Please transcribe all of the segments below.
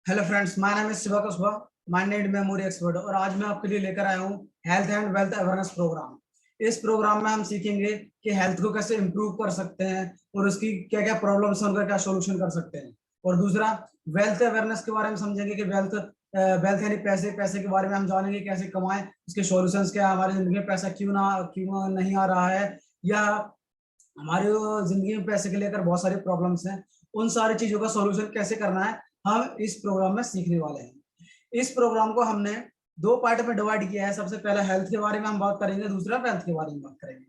Hello friends, my name is Shiva Kushwah, mind memory expert. और आज मैं आपके लिए लेकर आया हूँ health and wealth awareness programme. इस प्रोग्राम में हम सीखेंगे कि हेल्थ को कैसे इंप्रूव कर सकते हैं और उसकी क्या क्या प्रॉब्लम्स हैं, उनका क्या सोल्यूशन कर सकते हैं। और दूसरा, वेल्थ अवेयरनेस के बारे में समझेंगे कि वेल्थ वेल्थ यानी पैसे, पैसे के बारे में हम जानेंगे कैसे कमाएं, उसके सॉल्यूशंस क्या है, हमारी जिंदगी में पैसा क्यों नहीं आ रहा है, या हमारी जिंदगी में पैसे के लेकर बहुत सारी प्रॉब्लम्स हैं, उन सारी चीजों का सॉल्यूशन कैसे करना है हम इस प्रोग्राम में सीखने वाले हैं। इस प्रोग्राम को हमने दो पार्ट में डिवाइड किया है। सबसे पहले हेल्थ के बारे में हम बात करेंगे, दूसरा वेल्थ के बारे में बात करेंगे।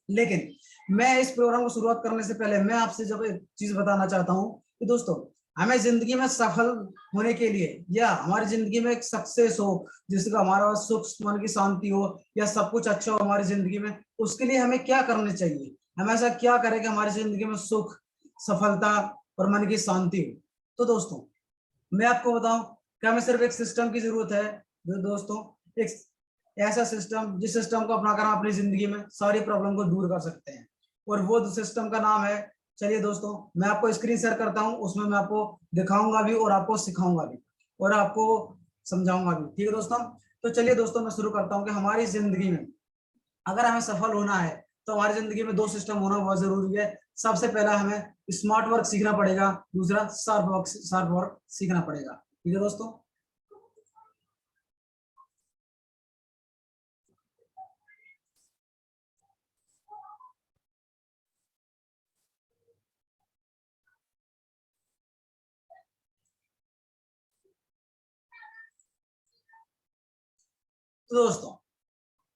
लेकिन मैं इस प्रोग्राम को शुरुआत करने से पहले मैं आपसे जब एक चीज बताना चाहता हूँ कि दोस्तों, हमें जिंदगी में सफल होने के लिए या हमारी जिंदगी में एक सक्सेस हो, जिसका हमारा सुख मन की शांति हो या सब कुछ अच्छा हो हमारी जिंदगी में, उसके लिए हमें क्या करना चाहिए, हम ऐसा क्या करें कि हमारी जिंदगी में सुख, सफलता और मन की शांति हो। तो दोस्तों, मैं आपको बताऊं कि हमें सिर्फ एक सिस्टम की जरूरत है। दोस्तों, एक ऐसा सिस्टम जिस सिस्टम को अपनाकर हम अपनी जिंदगी में सारी प्रॉब्लम को दूर कर सकते हैं, और वो सिस्टम का नाम है, चलिए दोस्तों मैं आपको स्क्रीन शेयर करता हूं, उसमें मैं आपको दिखाऊंगा भी और आपको सिखाऊंगा भी और आपको समझाऊंगा भी। ठीक है दोस्तों, तो चलिए दोस्तों मैं शुरू करता हूं कि हमारी जिंदगी में अगर हमें सफल होना है तो हमारी जिंदगी में दो सिस्टम होना बहुत जरूरी है। सबसे पहला हमें स्मार्ट वर्क सीखना पड़ेगा, दूसरा शार्प वर्क सीखना पड़ेगा। ठीक है दोस्तों,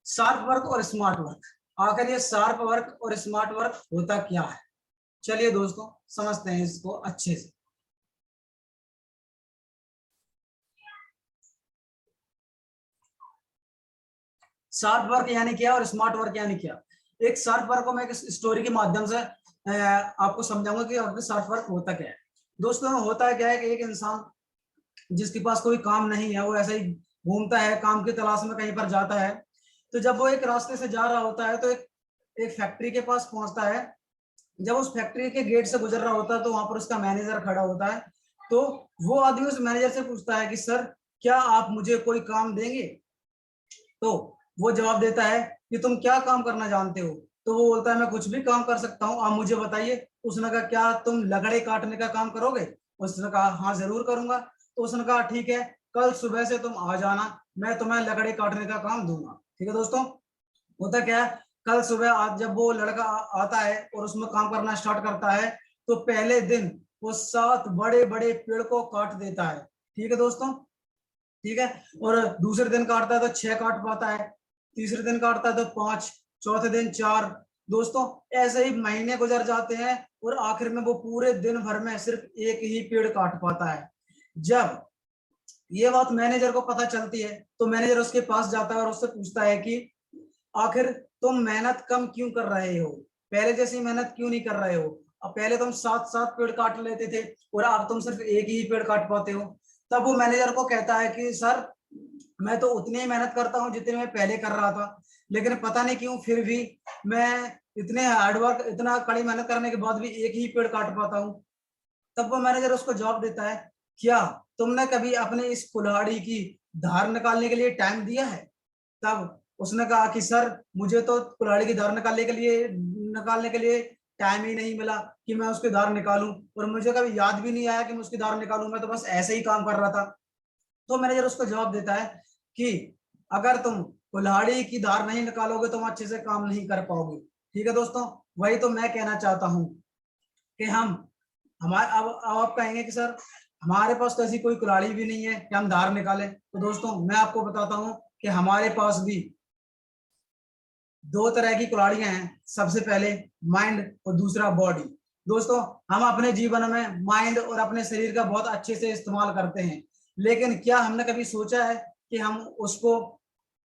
शार्प वर्क और स्मार्ट वर्क, आखिर ये शार्प वर्क और स्मार्ट वर्क होता क्या है, चलिए दोस्तों समझते हैं इसको अच्छे से। शार्प वर्क यानी क्या और स्मार्ट वर्क यानी क्या। एक शार्प वर्क को मैं एक स्टोरी के माध्यम से आपको समझाऊंगा कि शार्प वर्क होता क्या है। दोस्तों, होता है क्या है कि एक इंसान जिसके पास कोई काम नहीं है, वो ऐसे ही घूमता है, काम की तलाश में कहीं पर जाता है। तो जब वो एक रास्ते से जा रहा होता है तो एक फैक्ट्री के पास पहुंचता है। जब उस फैक्ट्री के गेट से गुजर रहा होता है तो वहां पर उसका मैनेजर खड़ा होता है। तो वो आदमी उस मैनेजर से पूछता है कि सर, क्या आप मुझे कोई काम देंगे। तो वो जवाब देता है कि तुम क्या काम करना जानते हो। तो वो बोलता है मैं कुछ भी काम कर सकता हूँ, आप मुझे बताइए। उसने कहा क्या तुम लकड़ी काटने का काम करोगे। उसने कहा हाँ जरूर करूंगा। तो उसने कहा ठीक है, कल सुबह से तुम आ जाना, मैं तुम्हें लकड़ी काटने का काम दूंगा। ठीक है दोस्तों, होता क्या है, कल सुबह आज जब वो लड़का आता है और उसमें काम करना स्टार्ट करता है, तो पहले दिन वो 7 बड़े बड़े पेड़ को काट देता है। ठीक है दोस्तों, ठीक है। और दूसरे दिन काटता है तो 6 काट पाता है, तीसरे दिन काटता है तो 5, चौथे दिन 4। दोस्तों, ऐसे ही महीने गुजर जाते हैं और आखिर में वो पूरे दिन भर में सिर्फ एक ही पेड़ काट पाता है। जब ये बात मैनेजर को पता चलती है तो मैनेजर उसके पास जाता है और उससे पूछता है कि आखिर तुम मेहनत कम क्यों कर रहे हो, पहले जैसी मेहनत क्यों नहीं कर रहे हो। अब पहले तुम 7-7 पेड़ काट लेते थे और अब तुम सिर्फ एक ही पेड़ काट पाते हो। तब वो मैनेजर को कहता है कि सर, मैं तो उतनी ही मेहनत करता हूँ जितनी मैं पहले कर रहा था, लेकिन पता नहीं क्यों फिर भी मैं इतने हार्डवर्क, इतना कड़ी मेहनत करने के बाद भी एक ही पेड़ काट पाता हूँ। तब वो मैनेजर उसको जवाब देता है, क्या तुमने कभी अपने इस कुल्हाड़ी की धार निकालने के लिए टाइम दिया है। तब उसने कहा कि सर, मुझे तो कुल्हाड़ी की धार निकालने के लिए टाइम ही नहीं मिला कि मैं उसकी धार निकालूं, और मुझे कभी याद भी नहीं आया कि मैं उसकी धार निकालूं, मैं तो बस ऐसे ही काम कर रहा था। तो मैनेजर उसको जवाब देता है कि अगर तुम कुल्हाड़ी की धार नहीं निकालोगे तो तुम अच्छे से काम नहीं कर पाओगे। ठीक है दोस्तों, वही तो मैं कहना चाहता हूँ कि हम हमारे अब आप कहेंगे कि सर, हमारे पास तो ऐसी कोई कुल्हाड़ी भी नहीं है कि हम धार निकालें। तो दोस्तों, मैं आपको बताता हूं कि हमारे पास भी दो तरह की कुल्हाड़ियां हैं। सबसे पहले माइंड और दूसरा बॉडी। दोस्तों, हम अपने जीवन में माइंड और अपने शरीर का बहुत अच्छे से इस्तेमाल करते हैं, लेकिन क्या हमने कभी सोचा है कि हम उसको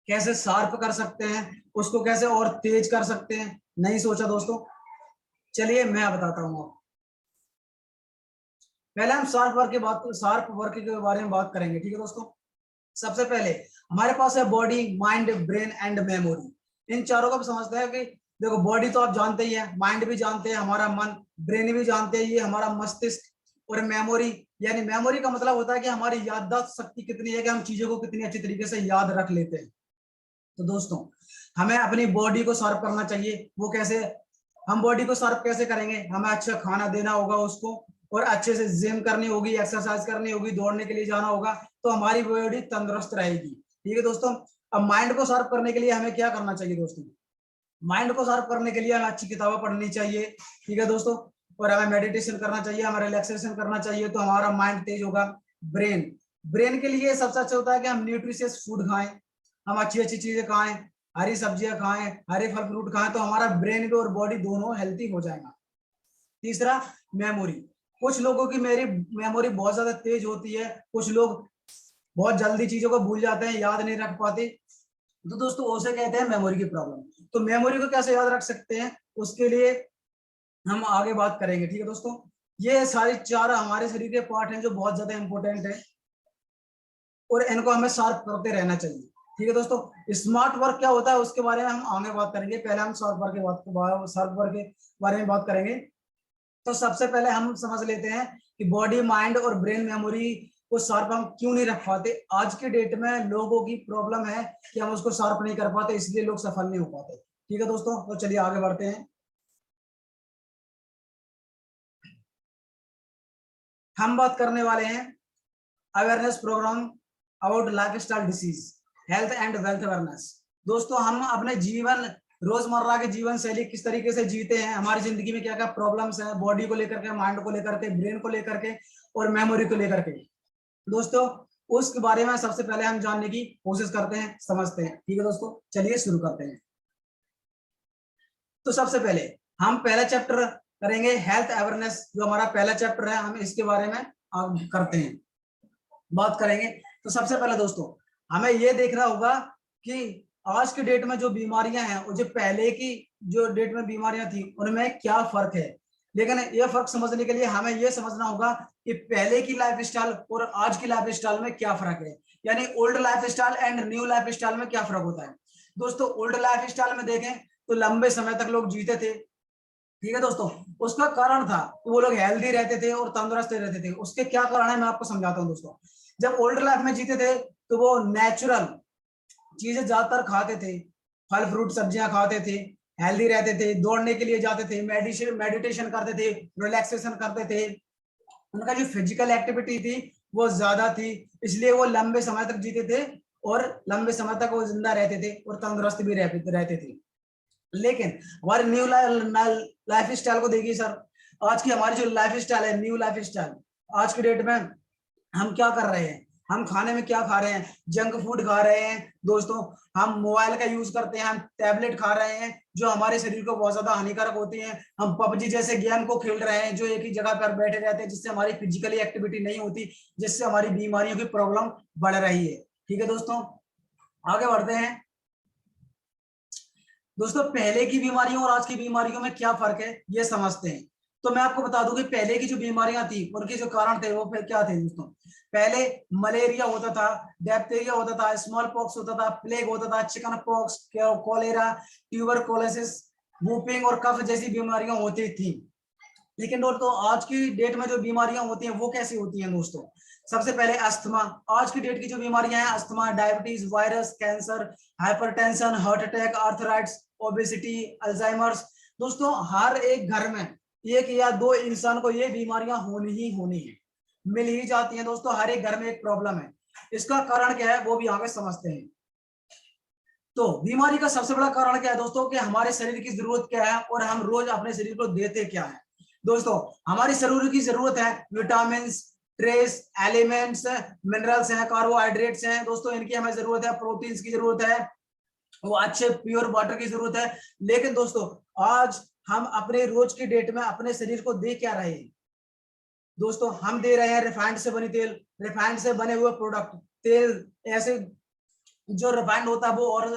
कैसे शार्प कर सकते हैं, उसको कैसे और तेज कर सकते हैं। नहीं सोचा दोस्तों, चलिए मैं बताता हूँ। पहले हम शार्प वर्क के बारे में बात करेंगे। ठीक है दोस्तों, सबसे पहले हमारे पास है body, mind, brain and memory. इन चारों को समझते हैं कि देखो, बॉडी तो आप जानते ही है, माइंड भी जानते हैं, हमारा मन, ब्रेन भी जानते हैं, ये हमारा मस्तिष्क, और मेमोरी, यानी मेमोरी का मतलब होता है कि हमारी याददाश्त शक्ति कितनी है, कि हम चीजों को कितनी अच्छी तरीके से याद रख लेते हैं। तो दोस्तों हमें अपनी बॉडी को शार्प करना चाहिए। वो कैसे? हम बॉडी को शार्प कैसे करेंगे? हमें अच्छा खाना देना होगा उसको, और अच्छे से जिम करनी होगी, एक्सरसाइज करनी होगी, दौड़ने के लिए जाना होगा, तो हमारी बॉडी तंदुरुस्त रहेगी। ठीक है दोस्तों। अब माइंड को शार्प करने के लिए हमें क्या करना चाहिए दोस्तों? माइंड को शार्प करने के लिए हमें अच्छी किताबें पढ़नी चाहिए। ठीक है दोस्तों। और हमें मेडिटेशन करना चाहिए, हमें रिलैक्सेशन करना चाहिए, तो हमारा माइंड तेज होगा। ब्रेन, ब्रेन के लिए सबसे अच्छा होता है कि हम न्यूट्रिशियस फूड खाएं, हम अच्छी अच्छी चीजें खाएं, हरी सब्जियां खाएं, हरे फल फ्रूट खाएं, तो हमारा ब्रेन भी और बॉडी दोनों हेल्थी हो जाएगा। तीसरा, मेमोरी। कुछ लोगों की मेरी मेमोरी बहुत ज्यादा तेज होती है, कुछ लोग बहुत जल्दी चीजों को भूल जाते हैं, याद नहीं रख पाते, तो दोस्तों उसे कहते हैं मेमोरी की प्रॉब्लम। तो मेमोरी को कैसे याद रख सकते हैं, उसके लिए हम आगे बात करेंगे। ठीक है दोस्तों। ये सारी चार हमारे शरीर के पार्ट हैं जो बहुत ज्यादा इंपॉर्टेंट है, और इनको हमें शार्प करते रहना चाहिए। ठीक है दोस्तों। स्मार्ट वर्क क्या होता है उसके बारे में हम आगे बात करेंगे, पहले हम शार्प वर्क के बारे में बात करेंगे। तो सबसे पहले हम समझ लेते हैं कि बॉडी, माइंड और ब्रेन मेमोरी को शार्प हम क्यों नहीं रख पाते। आज के डेट में लोगों की प्रॉब्लम है कि हम उसको शार्प नहीं कर पाते, इसलिए लोग सफल नहीं हो पाते। ठीक है दोस्तों, तो चलिए आगे बढ़ते हैं। हम बात करने वाले हैं awareness programme about lifestyle disease, health and wealth awareness. दोस्तों हम अपने जीवन, रोजमर्रा के जीवन शैली किस तरीके से जीते हैं, हमारी जिंदगी में क्या क्या प्रॉब्लम्स हैं, बॉडी को लेकर के, माइंड को लेकर के, ब्रेन को लेकर के, और मेमोरी को लेकर के, दोस्तों उसके बारे में सबसे पहले हम जानने की कोशिश करते हैं, समझते हैं। ठीक है दोस्तों, चलिए शुरू करते हैं। तो सबसे पहले हम पहला चैप्टर करेंगे हेल्थ अवेयरनेस, जो हमारा पहला चैप्टर है, हम इसके बारे में करते हैं, बात करेंगे। तो सबसे पहले दोस्तों हमें यह देखना होगा कि आज के डेट में जो बीमारियां हैं और जो पहले की जो डेट में बीमारियां थी उनमें क्या फर्क है। लेकिन यह फर्क समझने के लिए हमें यह समझना होगा कि पहले की लाइफ स्टाइल और आज की लाइफ स्टाइल में क्या फर्क है, यानी old life style and new life style में क्या फर्क होता है। दोस्तों ओल्ड लाइफ स्टाइल में देखें तो लंबे समय तक लोग जीते थे। ठीक है दोस्तों। उसका कारण था कि वो लोग हेल्दी रहते थे और तंदुरुस्त रहते थे। उसके क्या कारण है मैं आपको समझाता हूँ दोस्तों। जब ओल्ड लाइफ में जीते थे तो वो नेचुरल चीजें ज्यादातर खाते थे, फल फ्रूट सब्जियां खाते थे, हेल्दी रहते थे, दौड़ने के लिए जाते थे, मेडिटेशन करते थे, रिलैक्सेशन करते थे, उनका जो फिजिकल एक्टिविटी थी वो ज्यादा थी, इसलिए वो लंबे समय तक जीते थे और लंबे समय तक वो जिंदा रहते थे और तंदुरुस्त भी रहते थे। लेकिन हमारे न्यू लाइफ स्टाइल को देखिए सर, आज की हमारी जो लाइफ स्टाइल है, न्यू लाइफ स्टाइल, आज के डेट में हम क्या कर रहे हैं, हम खाने में क्या खा रहे हैं, जंक फूड खा रहे हैं दोस्तों, हम मोबाइल का यूज करते हैं, हम टैबलेट खा रहे हैं जो हमारे शरीर को बहुत ज्यादा हानिकारक होती हैं, हम पबजी जैसे गेम को खेल रहे हैं जो एक ही जगह पर बैठे रहते हैं, जिससे हमारी फिजिकली एक्टिविटी नहीं होती, जिससे हमारी बीमारियों की प्रॉब्लम बढ़ रही है। ठीक है दोस्तों, आगे बढ़ते हैं। दोस्तों पहले की बीमारियों और आज की बीमारियों में क्या फर्क है ये समझते हैं। तो मैं आपको बता दूं कि पहले की जो बीमारियां थी उनके जो कारण थे वो फिर क्या थे दोस्तों। पहले मलेरिया होता था, डिप्थीरिया होता था, स्मॉल पॉक्स होता था, प्लेग होता था, chicken pox, cholera, tuberculosis, whooping और कफ जैसी बीमारियां होती थी। लेकिन दोस्तों आज की डेट में जो बीमारियां होती हैं वो कैसी होती हैं दोस्तों। सबसे पहले अस्थमा। आज की डेट की जो बीमारियां हैं, asthma, diabetes, virus, cancer, hypertension, heart attack, arthritis, obesity, Alzheimer's. दोस्तों हर एक घर में एक या दो इंसान को ये बीमारियां होनी है, मिल ही जाती हैं दोस्तों, हर एक घर में एक प्रॉब्लम है। इसका कारण क्या है वो भी आगे समझते हैं। तो बीमारी का सबसे बड़ा कारण क्या है दोस्तों, कि हमारे शरीर की जरूरत क्या है और हम रोज अपने शरीर को देते क्या है। दोस्तों हमारी शरीर की जरूरत है विटामिन, ट्रेस एलिमेंट्स, मिनरल्स हैं, कार्बोहाइड्रेट्स हैं दोस्तों, इनकी हमें जरूरत है, प्रोटीन्स की जरूरत है, वो अच्छे प्योर वाटर की जरूरत है। लेकिन दोस्तों आज हम अपने रोज की डेट में अपने शरीर को दे क्या रहे हैं दोस्तों, हम दे रहे हैं रिफाइंड से बनी तेल, रिफाइंड से बने हुए प्रोडक्ट, तेल ऐसे जो रिफाइंड होता है वो और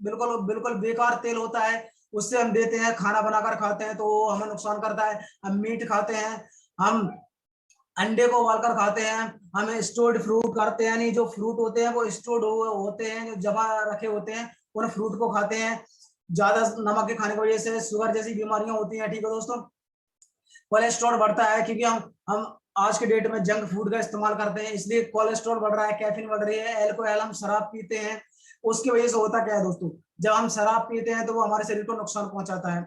बिल्कुल बिल्कुल बेकार तेल होता है, उससे हम देते हैं, खाना बनाकर खाते हैं तो वो हमें नुकसान करता है। हम मीट खाते हैं, हम अंडे को उबालकर खाते हैं, हमें स्टोर्ड फ्रूट करते हैं, यानी जो फ्रूट होते हैं वो स्टोर्ड होते हैं, जो जमा रखे होते हैं, उन फ्रूट को खाते हैं। ज्यादा नमक के खाने की वजह से शुगर जैसी बीमारियां होती हैं। ठीक है दोस्तों, कोलेस्ट्रॉल बढ़ता है क्योंकि हम आज के डेट में जंक फूड का इस्तेमाल करते हैं, इसलिए कोलेस्ट्रॉल बढ़ रहा है, कैफीन बढ़ रही है। अल्कोहल, हम शराब पीते हैं, उसकी वजह से होता क्या है दोस्तों, जब हम शराब पीते हैं तो वो हमारे शरीर को नुकसान पहुंचाता है।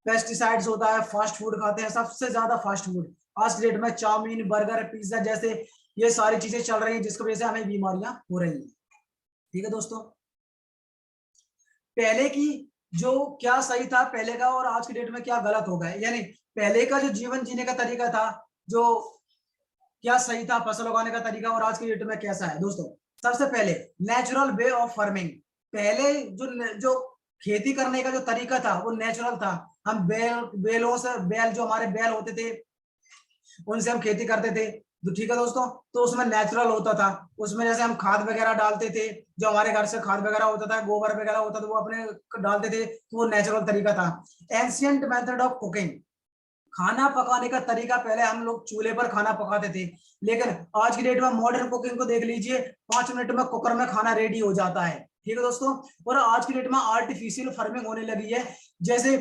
पेस्टिसाइड्स होता है, फास्ट फूड खाते हैं, सबसे ज्यादा फास्ट फूड आज के डेट में चाउमीन, बर्गर, पिज्जा जैसे ये सारी चीजें चल रही हैं, जिसकी वजह से हमें बीमारियां हो रही हैं। ठीक है दोस्तों, पहले की जो क्या सही था पहले का और आज की डेट में क्या गलत हो गया, यानी पहले का जो जीवन जीने का तरीका था, जो क्या सही था फसल उगाने का तरीका, और आज की डेट में कैसा है दोस्तों। सबसे पहले नेचुरल वे ऑफ फार्मिंग, पहले जो खेती करने का जो तरीका था वो नेचुरल था। हम बैलों से, बैल जो हमारे बैल होते थे उनसे हम खेती करते थे, तो ठीक है दोस्तों, तो उसमें नेचुरल होता था। उसमें जैसे हम खाद वगैरह डालते थे, जो हमारे घर से खाद वगैरह होता था, गोबर वगैरह होता था, वो अपने डालते थे, तो वो नेचुरल तरीका था। एंशियंट मेथड ऑफ कुकिंग, खाना पकाने का तरीका, पहले हम लोग चूल्हे पर खाना पकाते थे, लेकिन आज की डेट में मॉडर्न कुकिंग को देख लीजिए, 5 मिनट में कुकर में खाना रेडी हो जाता है। ठीक है दोस्तों, और आज की डेट में आर्टिफिशियल फार्मिंग होने लगी है, जैसे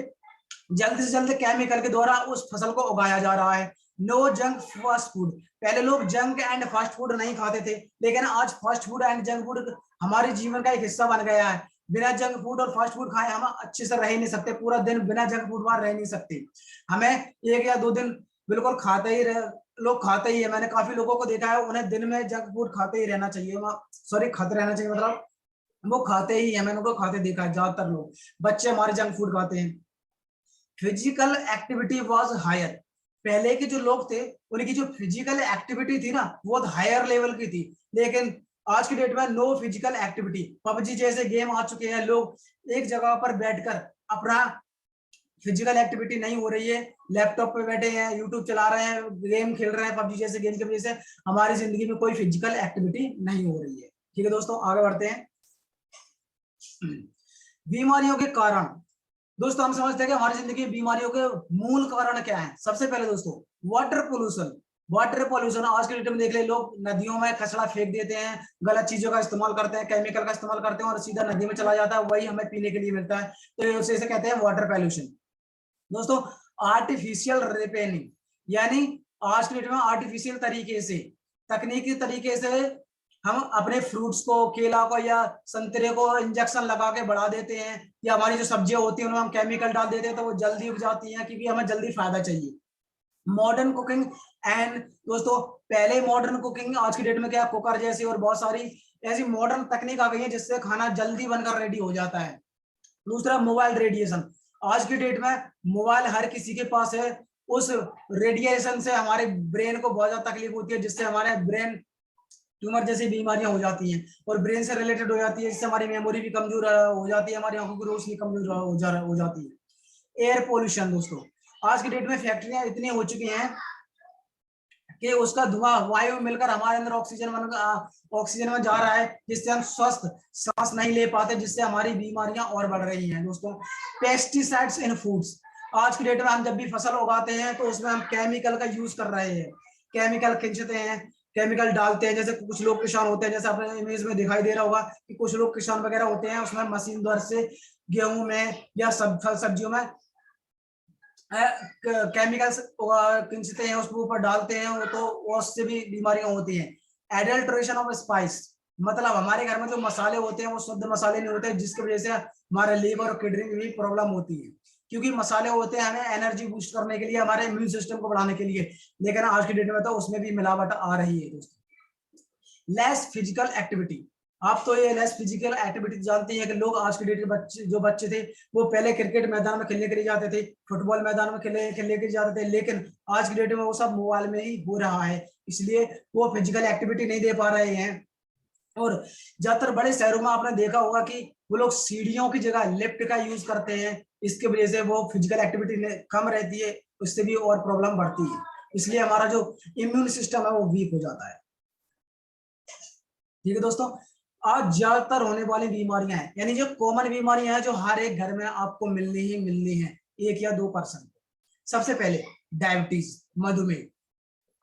जल्द से जल्द केमिकल के द्वारा उस फसल को उगाया जा रहा है। नो जंक फास्ट फूड, पहले लोग जंक एंड फास्ट फूड नहीं खाते थे, लेकिन आज fast food and junk food हमारे जीवन का एक हिस्सा बन गया है। बिना जंक फूड और फास्ट फूड खाए हम अच्छे से रह ही नहीं सकते, पूरा दिन बिना जंक फूड बाहर रह नहीं सकते। हमें 1 या 2 दिन बिल्कुल खाते ही लोग खाते ही है, मैंने काफी लोगों को देखा है, उन्हें दिन में जंक फूड खाते ही रहना चाहिए, सॉरी खाते रहना चाहिए, मतलब वो खाते ही है, मैंने उनको खाते देखा है। ज्यादातर लोग बच्चे हमारे जंक फूड खाते हैं। फिजिकल एक्टिविटी वाज हायर, पहले के जो लोग थे उनकी जो फिजिकल एक्टिविटी थी ना वो हायर लेवल की थी, लेकिन आज की डेट में नो फिजिकल एक्टिविटी, पबजी जैसे गेम आ चुके हैं, लोग एक जगह पर बैठकर अपना फिजिकल एक्टिविटी नहीं हो रही है, लैपटॉप पे बैठे हैं, यूट्यूब चला रहे हैं, गेम खेल रहे हैं, पबजी जैसे गेम की वजह से हमारी जिंदगी में कोई फिजिकल एक्टिविटी नहीं हो रही है। ठीक है दोस्तों, आगे बढ़ते हैं। बीमारियों के कारण, दोस्तों हम समझते हैं कि हमारी जिंदगी में बीमारियों के मूल कारण क्या है। सबसे पहले दोस्तों वाटर पोल्यूशन, वाटर पोल्यूशन आज के डेट में देख ले, लोग नदियों में कचरा फेंक देते हैं, गलत चीजों का इस्तेमाल करते हैं, केमिकल का इस्तेमाल करते हैं और सीधा नदी में चला जाता है, वही हमें पीने के लिए मिलता है, तो इसे कहते हैं वाटर पोल्यूशन। दोस्तों आर्टिफिशियल रिपेनिंग, यानी आज के डेट में आर्टिफिशियल तरीके से, तकनीकी तरीके से हम अपने फ्रूट्स को, केला को या संतरे को इंजेक्शन लगा के बढ़ा देते हैं, या हमारी जो सब्जियां होती हैं उनमें हम केमिकल डाल देते हैं तो वो जल्दी उग जाती हैं क्योंकि हमें जल्दी फायदा चाहिए। मॉडर्न कुकिंग एंड, दोस्तों पहले मॉडर्न कुकिंग, आज की डेट में क्या कुकर जैसी और बहुत सारी ऐसी मॉडर्न तकनीक आ गई है जिससे खाना जल्दी बनकर रेडी हो जाता है। दूसरा मोबाइल रेडिएशन, आज की डेट में मोबाइल हर किसी के पास है, उस रेडिएशन से हमारे ब्रेन को बहुत ज्यादा तकलीफ होती है, जिससे हमारे ब्रेन ट्यूमर जैसी बीमारियां हो जाती हैं और ब्रेन से रिलेटेड हो जाती है, जिससे हमारी मेमोरी भी कमजोर हो जाती है, हमारी आंखों की रोशनी कमजोर हो जाती है। एयर पोल्यूशन, दोस्तों आज की डेट में फैक्ट्रियां इतनी हो चुकी हैं कि उसका धुआं वायु में मिलकर हमारे अंदर ऑक्सीजन में जा रहा है, जिससे हम स्वस्थ सांस नहीं ले पाते, जिससे हमारी बीमारियां और बढ़ रही हैं। दोस्तों पेस्टिसाइड्स इन फूड्स, आज की डेट में हम जब भी फसल उगाते हैं तो उसमें हम केमिकल का यूज कर रहे हैं, केमिकल खींचते हैं, केमिकल डालते हैं। जैसे कुछ लोग किसान होते हैं, जैसे आपने इमेज में दिखाई दे रहा होगा कि कुछ लोग किसान वगैरह होते हैं, उसमें मशीन द्वारा से गेहूं में या सब्जियों में केमिकल्स खींचते हैं, उसके ऊपर डालते हैं, तो उससे भी बीमारियां होती हैं। एडल्ट्रेशन ऑफ स्पाइस, मतलब हमारे घर में जो मसाले होते हैं वो शुद्ध मसाले नहीं होते, जिसकी वजह से हमारे लीवर और किडनी में भी प्रॉब्लम होती है, क्योंकि मसाले होते हैं हमें एनर्जी बूस्ट करने के लिए, हमारे इम्यून सिस्टम को बढ़ाने के लिए, लेकिन आज की डेट में तो उसमें भी मिलावट आ रही है। दोस्तों लेस फिजिकल एक्टिविटी, आप तो ये लेस फिजिकल एक्टिविटी जानते हैं कि लोग आज के डेट के बच्चे, जो बच्चे थे वो पहले क्रिकेट मैदान में खेलने के लिए जाते थे, फुटबॉल मैदान में खेलने के लिए जाते थे, लेकिन आज की डेट में वो सब मोबाइल में ही हो रहा है, इसलिए वो फिजिकल एक्टिविटी नहीं दे पा रहे हैं। और ज्यादातर बड़े शहरों में आपने देखा होगा कि वो लोग सीढ़ियों की जगह लिफ्ट का यूज करते हैं, इसके वजह से वो फिजिकल एक्टिविटी कम रहती है, उससे भी और प्रॉब्लम बढ़ती है, इसलिए हमारा जो इम्यून सिस्टम है वो वीक हो जाता है। ठीक है दोस्तों, आज ज्यादातर होने वाली बीमारियां हैं, यानी जो कॉमन बीमारियां हैं जो हर एक घर में आपको मिलनी है, 1 या 2%। सबसे पहले डायबिटीज, मधुमेह,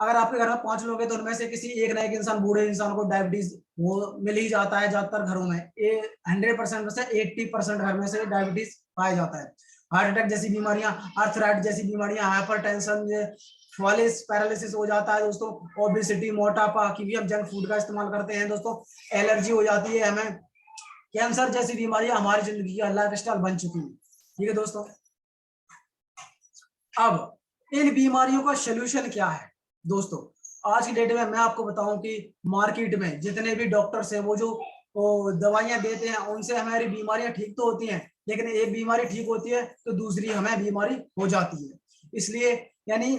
अगर आपके घर में 5 लोग हैं तो उनमें से किसी एक ना एक इंसान, बूढ़े इंसान को डायबिटीज वो मिल ही जाता है। ज्यादातर घरों में 100% में से 80% घर में से डायबिटीज पाया जाता है। हार्ट अटैक जैसी बीमारियां, आर्थराइटिस जैसी बीमारियां, हाइपरटेंशन, फॉलिस पैरालिसिस हो जाता है दोस्तों, ओबेसिटी मोटापा, क्योंकि हम जंक फूड का इस्तेमाल करते हैं दोस्तों, एलर्जी हो जाती है हमें, कैंसर जैसी बीमारियां हमारी जिंदगी का लाइफ स्टाइल बन चुकी है। ठीक है दोस्तों, अब इन बीमारियों का सोल्यूशन क्या है दोस्तों? आज की डेट में मैं आपको बताऊं कि मार्केट में जितने भी डॉक्टर्स हैं वो जो दवाइयां देते हैं उनसे हमारी बीमारियां ठीक तो होती हैं, लेकिन एक बीमारी ठीक होती है तो दूसरी हमें बीमारी हो जाती है। इसलिए यानी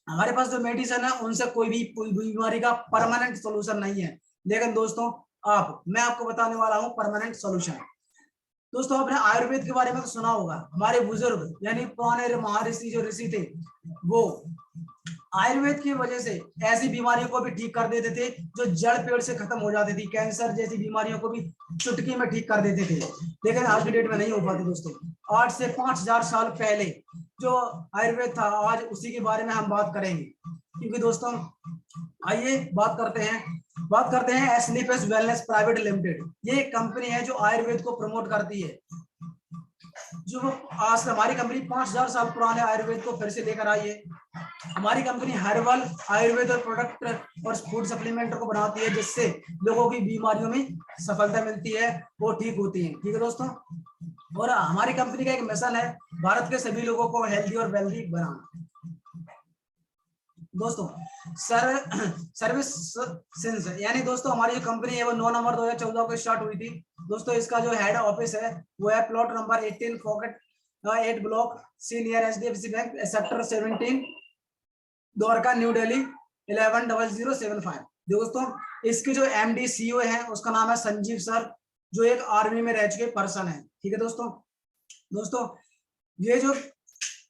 हमारे पास जो मेडिसिन है उनसे कोई बीमारी का परमानेंट सोल्यूशन नहीं है, लेकिन दोस्तों मैं आपको बताने वाला हूं परमानेंट सोल्यूशन। दोस्तों आपने आयुर्वेद के बारे में तो सुना होगा, हमारे बुजुर्ग यानी पुराने महर्षि जो ऋषि थे वो आयुर्वेद की वजह से ऐसी बीमारियों को भी ठीक कर देते थे जो जड़ पेड़ से खत्म हो जाती थी, कैंसर जैसी बीमारियों को भी चुटकी में ठीक कर देते थे, लेकिन आज की डेट में नहीं हो पाती दोस्तों। 8 से 5000 साल पहले जो आयुर्वेद था आज उसी के बारे में हम बात करेंगे, क्योंकि दोस्तों आइए बात करते हैं एस्लीपेस वेलनेस प्राइवेट लिमिटेड। ये एक कंपनी है जो आयुर्वेद को प्रमोट करती है, जो आज हमारी कंपनी 5000 साल पुराने आयुर्वेद को फिर से लेकर आई है। हमारी कंपनी हर्बल आयुर्वेद और प्रोडक्ट और फूड सप्लीमेंट को बनाती है जिससे लोगों की बीमारियों में सफलता मिलती है, वो ठीक होती है। ठीक है दोस्तों, और हमारी कंपनी का एक मिशन है भारत के सभी लोगों को हेल्दी और वेल्दी बनाना। दोस्तों सर्विस सिंस यानी दोस्तों हमारी जो कंपनी है वो 9 नवंबर 2014 को स्टार्ट हुई थी दोस्तों। इसका जो हेड ऑफिस है वो है plot number 18 pocket 8 block C near HDFC bank sector 17 Dwarka New Delhi 110075। दोस्तों इसके जो एमडी सीईओ है उसका नाम है संजीव सर, जो एक आर्मी में रह चुके पर्सन है। ठीक है दोस्तों ये जो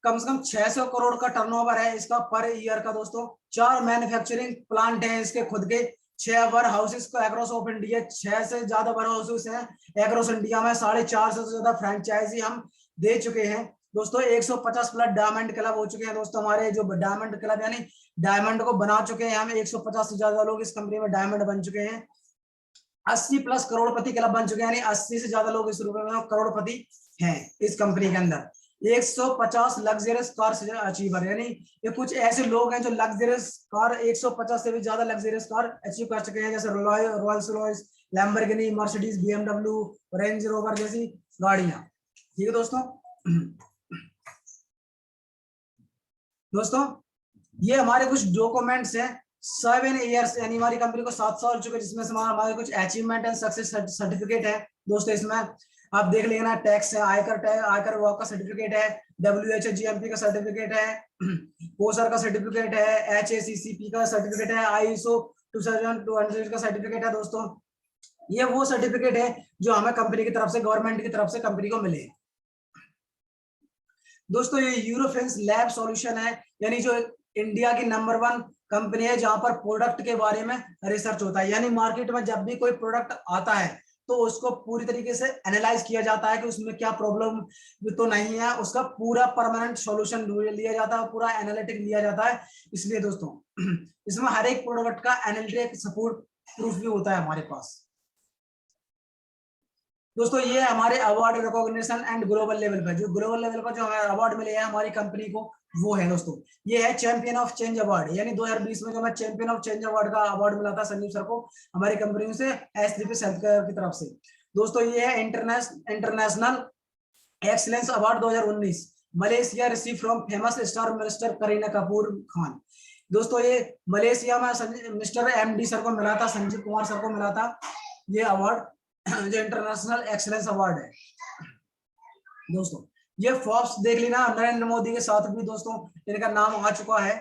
कम से कम 600 करोड़ का टर्नओवर है इसका पर ईयर का दोस्तों। 4 मैन्युफैक्चरिंग प्लांट हैं इसके खुद के, 6 वेयर हाउसेस को एक्रॉस ऑफ इंडिया, 6 से ज्यादा वेयर हाउसेस हैं एक्रॉस इंडिया में, 450 से ज्यादा फ्रेंचाइजी हम दे चुके हैं दोस्तों। 150 प्लस डायमंड क्लब हो चुके हैं दोस्तों, हमारे जो डायमंड क्लब यानी डायमंड को बना चुके हैं हम, 150 से ज्यादा लोग इस कंपनी में डायमंड बन चुके हैं। 80 प्लस करोड़पति क्लब बन चुके हैं, यानी 80 से ज्यादा लोग इस रुपए में करोड़पति हैं इस कंपनी के अंदर। 150 लग्जरियस कार अचीवर, यानी ये कुछ ऐसे लोग हैं जो लग्जरियस कार 150 से भी ज्यादा लग्जरियस कार अचीव कर चुके हैं, जैसे Royals Royce, Lamborghini, Mercedes, BMW, range rover जैसी गाड़ियां। ठीक है दोस्तों ये हमारे कुछ डॉक्यूमेंट्स हैं। 7 ईयर्स यानी हमारी कंपनी को 7 साल चुके, जिसमें से हमारे कुछ अचीवमेंट एंड सक्सेस सर्टिफिकेट है दोस्तों। इसमें आप देख लेना, टैक्स है, आयकर विभाग का सर्टिफिकेट है, WHO GMP का सर्टिफिकेट है, पोसर का सर्टिफिकेट है, HACCP का सर्टिफिकेट है, ISO 2200 का सर्टिफिकेट है दोस्तों। ये वो सर्टिफिकेट है जो हमें कंपनी की तरफ से, गवर्नमेंट की तरफ से कंपनी को मिले दोस्तों। ये यूरोफिन्स लैब सॉल्यूशन है, यानी जो इंडिया की नंबर 1 कंपनी है जहां पर प्रोडक्ट के बारे में रिसर्च होता है, यानी मार्केट में जब भी कोई प्रोडक्ट आता है तो उसको पूरी तरीके से एनालाइज किया जाता है कि उसमें क्या प्रॉब्लम तो नहीं है, उसका पूरा परमानेंट सॉल्यूशन लिया जाता है, पूरा एनालिटिक लिया जाता है। इसलिए दोस्तों इसमें हर एक प्रोडक्ट का एनालिटिक सपोर्ट प्रूफ भी होता है हमारे पास दोस्तों। ये हमारे award recognition and global level पर, जो ग्लोबल लेवल पर जो हमें अवार्ड मिले हैं हमारी कंपनी को, वो है दोस्तों। ये है चैंपियन ऑफ चेंज अवार्ड, यानी 2020 में जो हमें चैंपियन ऑफ चेंज अवार्ड का अवार्ड मिला था संजीव सर को हमारी कंपनी से एस्लीपेस हेल्थकेयर की तरफ से दोस्तों। ये है international excellence award 2019 Malaysia receive from famous star minister Kareena Kapoor Khan. दोस्तों ये मलेशिया में मिस्टर MD सर को मिला था, संजीव कुमार सर को मिला था ये अवार्ड, जो इंटरनेशनल एक्सीलेंस अवार्ड है दोस्तों। ये फोर्ब्स देख लेना, नरेंद्र मोदी के साथ भी दोस्तों इनका नाम आ चुका है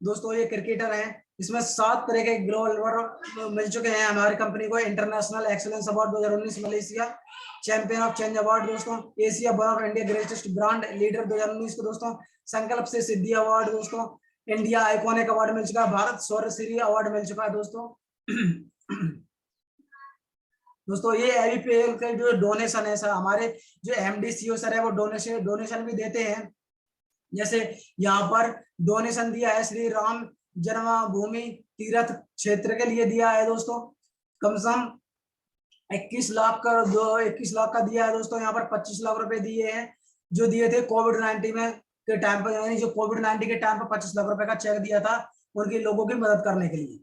दोस्तों। ये क्रिकेटर हैं, इसमें 7 तरह के ग्लोबल अवार्ड मिल चुके हैं हमारी कंपनी को। International excellence award 2019 Malaysia, champion of change award दोस्तों, Asia one of India greatest brand leader 2019 को दोस्तों, संकल्प से सिद्धि अवार्ड दोस्तों, इंडिया आइकॉनिक अवार्ड मिल चुका है, भारत शौर्यश्री अवार्ड मिल चुका है दोस्तों। दोस्तों ये एबीपीएल के जो डोनेशन है सर, हमारे जो MD CEO सर है वो डोनेशन भी देते हैं। जैसे यहाँ पर डोनेशन दिया है श्री राम जन्मभूमि तीर्थ क्षेत्र के लिए दिया है दोस्तों, कम से कम 21 लाख का दिया है दोस्तों। यहाँ पर 25 लाख रुपए दिए हैं जो दिए थे कोविड-19 में के टाइम पर, यानी जो कोविड-19 के टाइम पर 25 लाख रुपए का चेक दिया था उनके लोगों की मदद करने के लिए।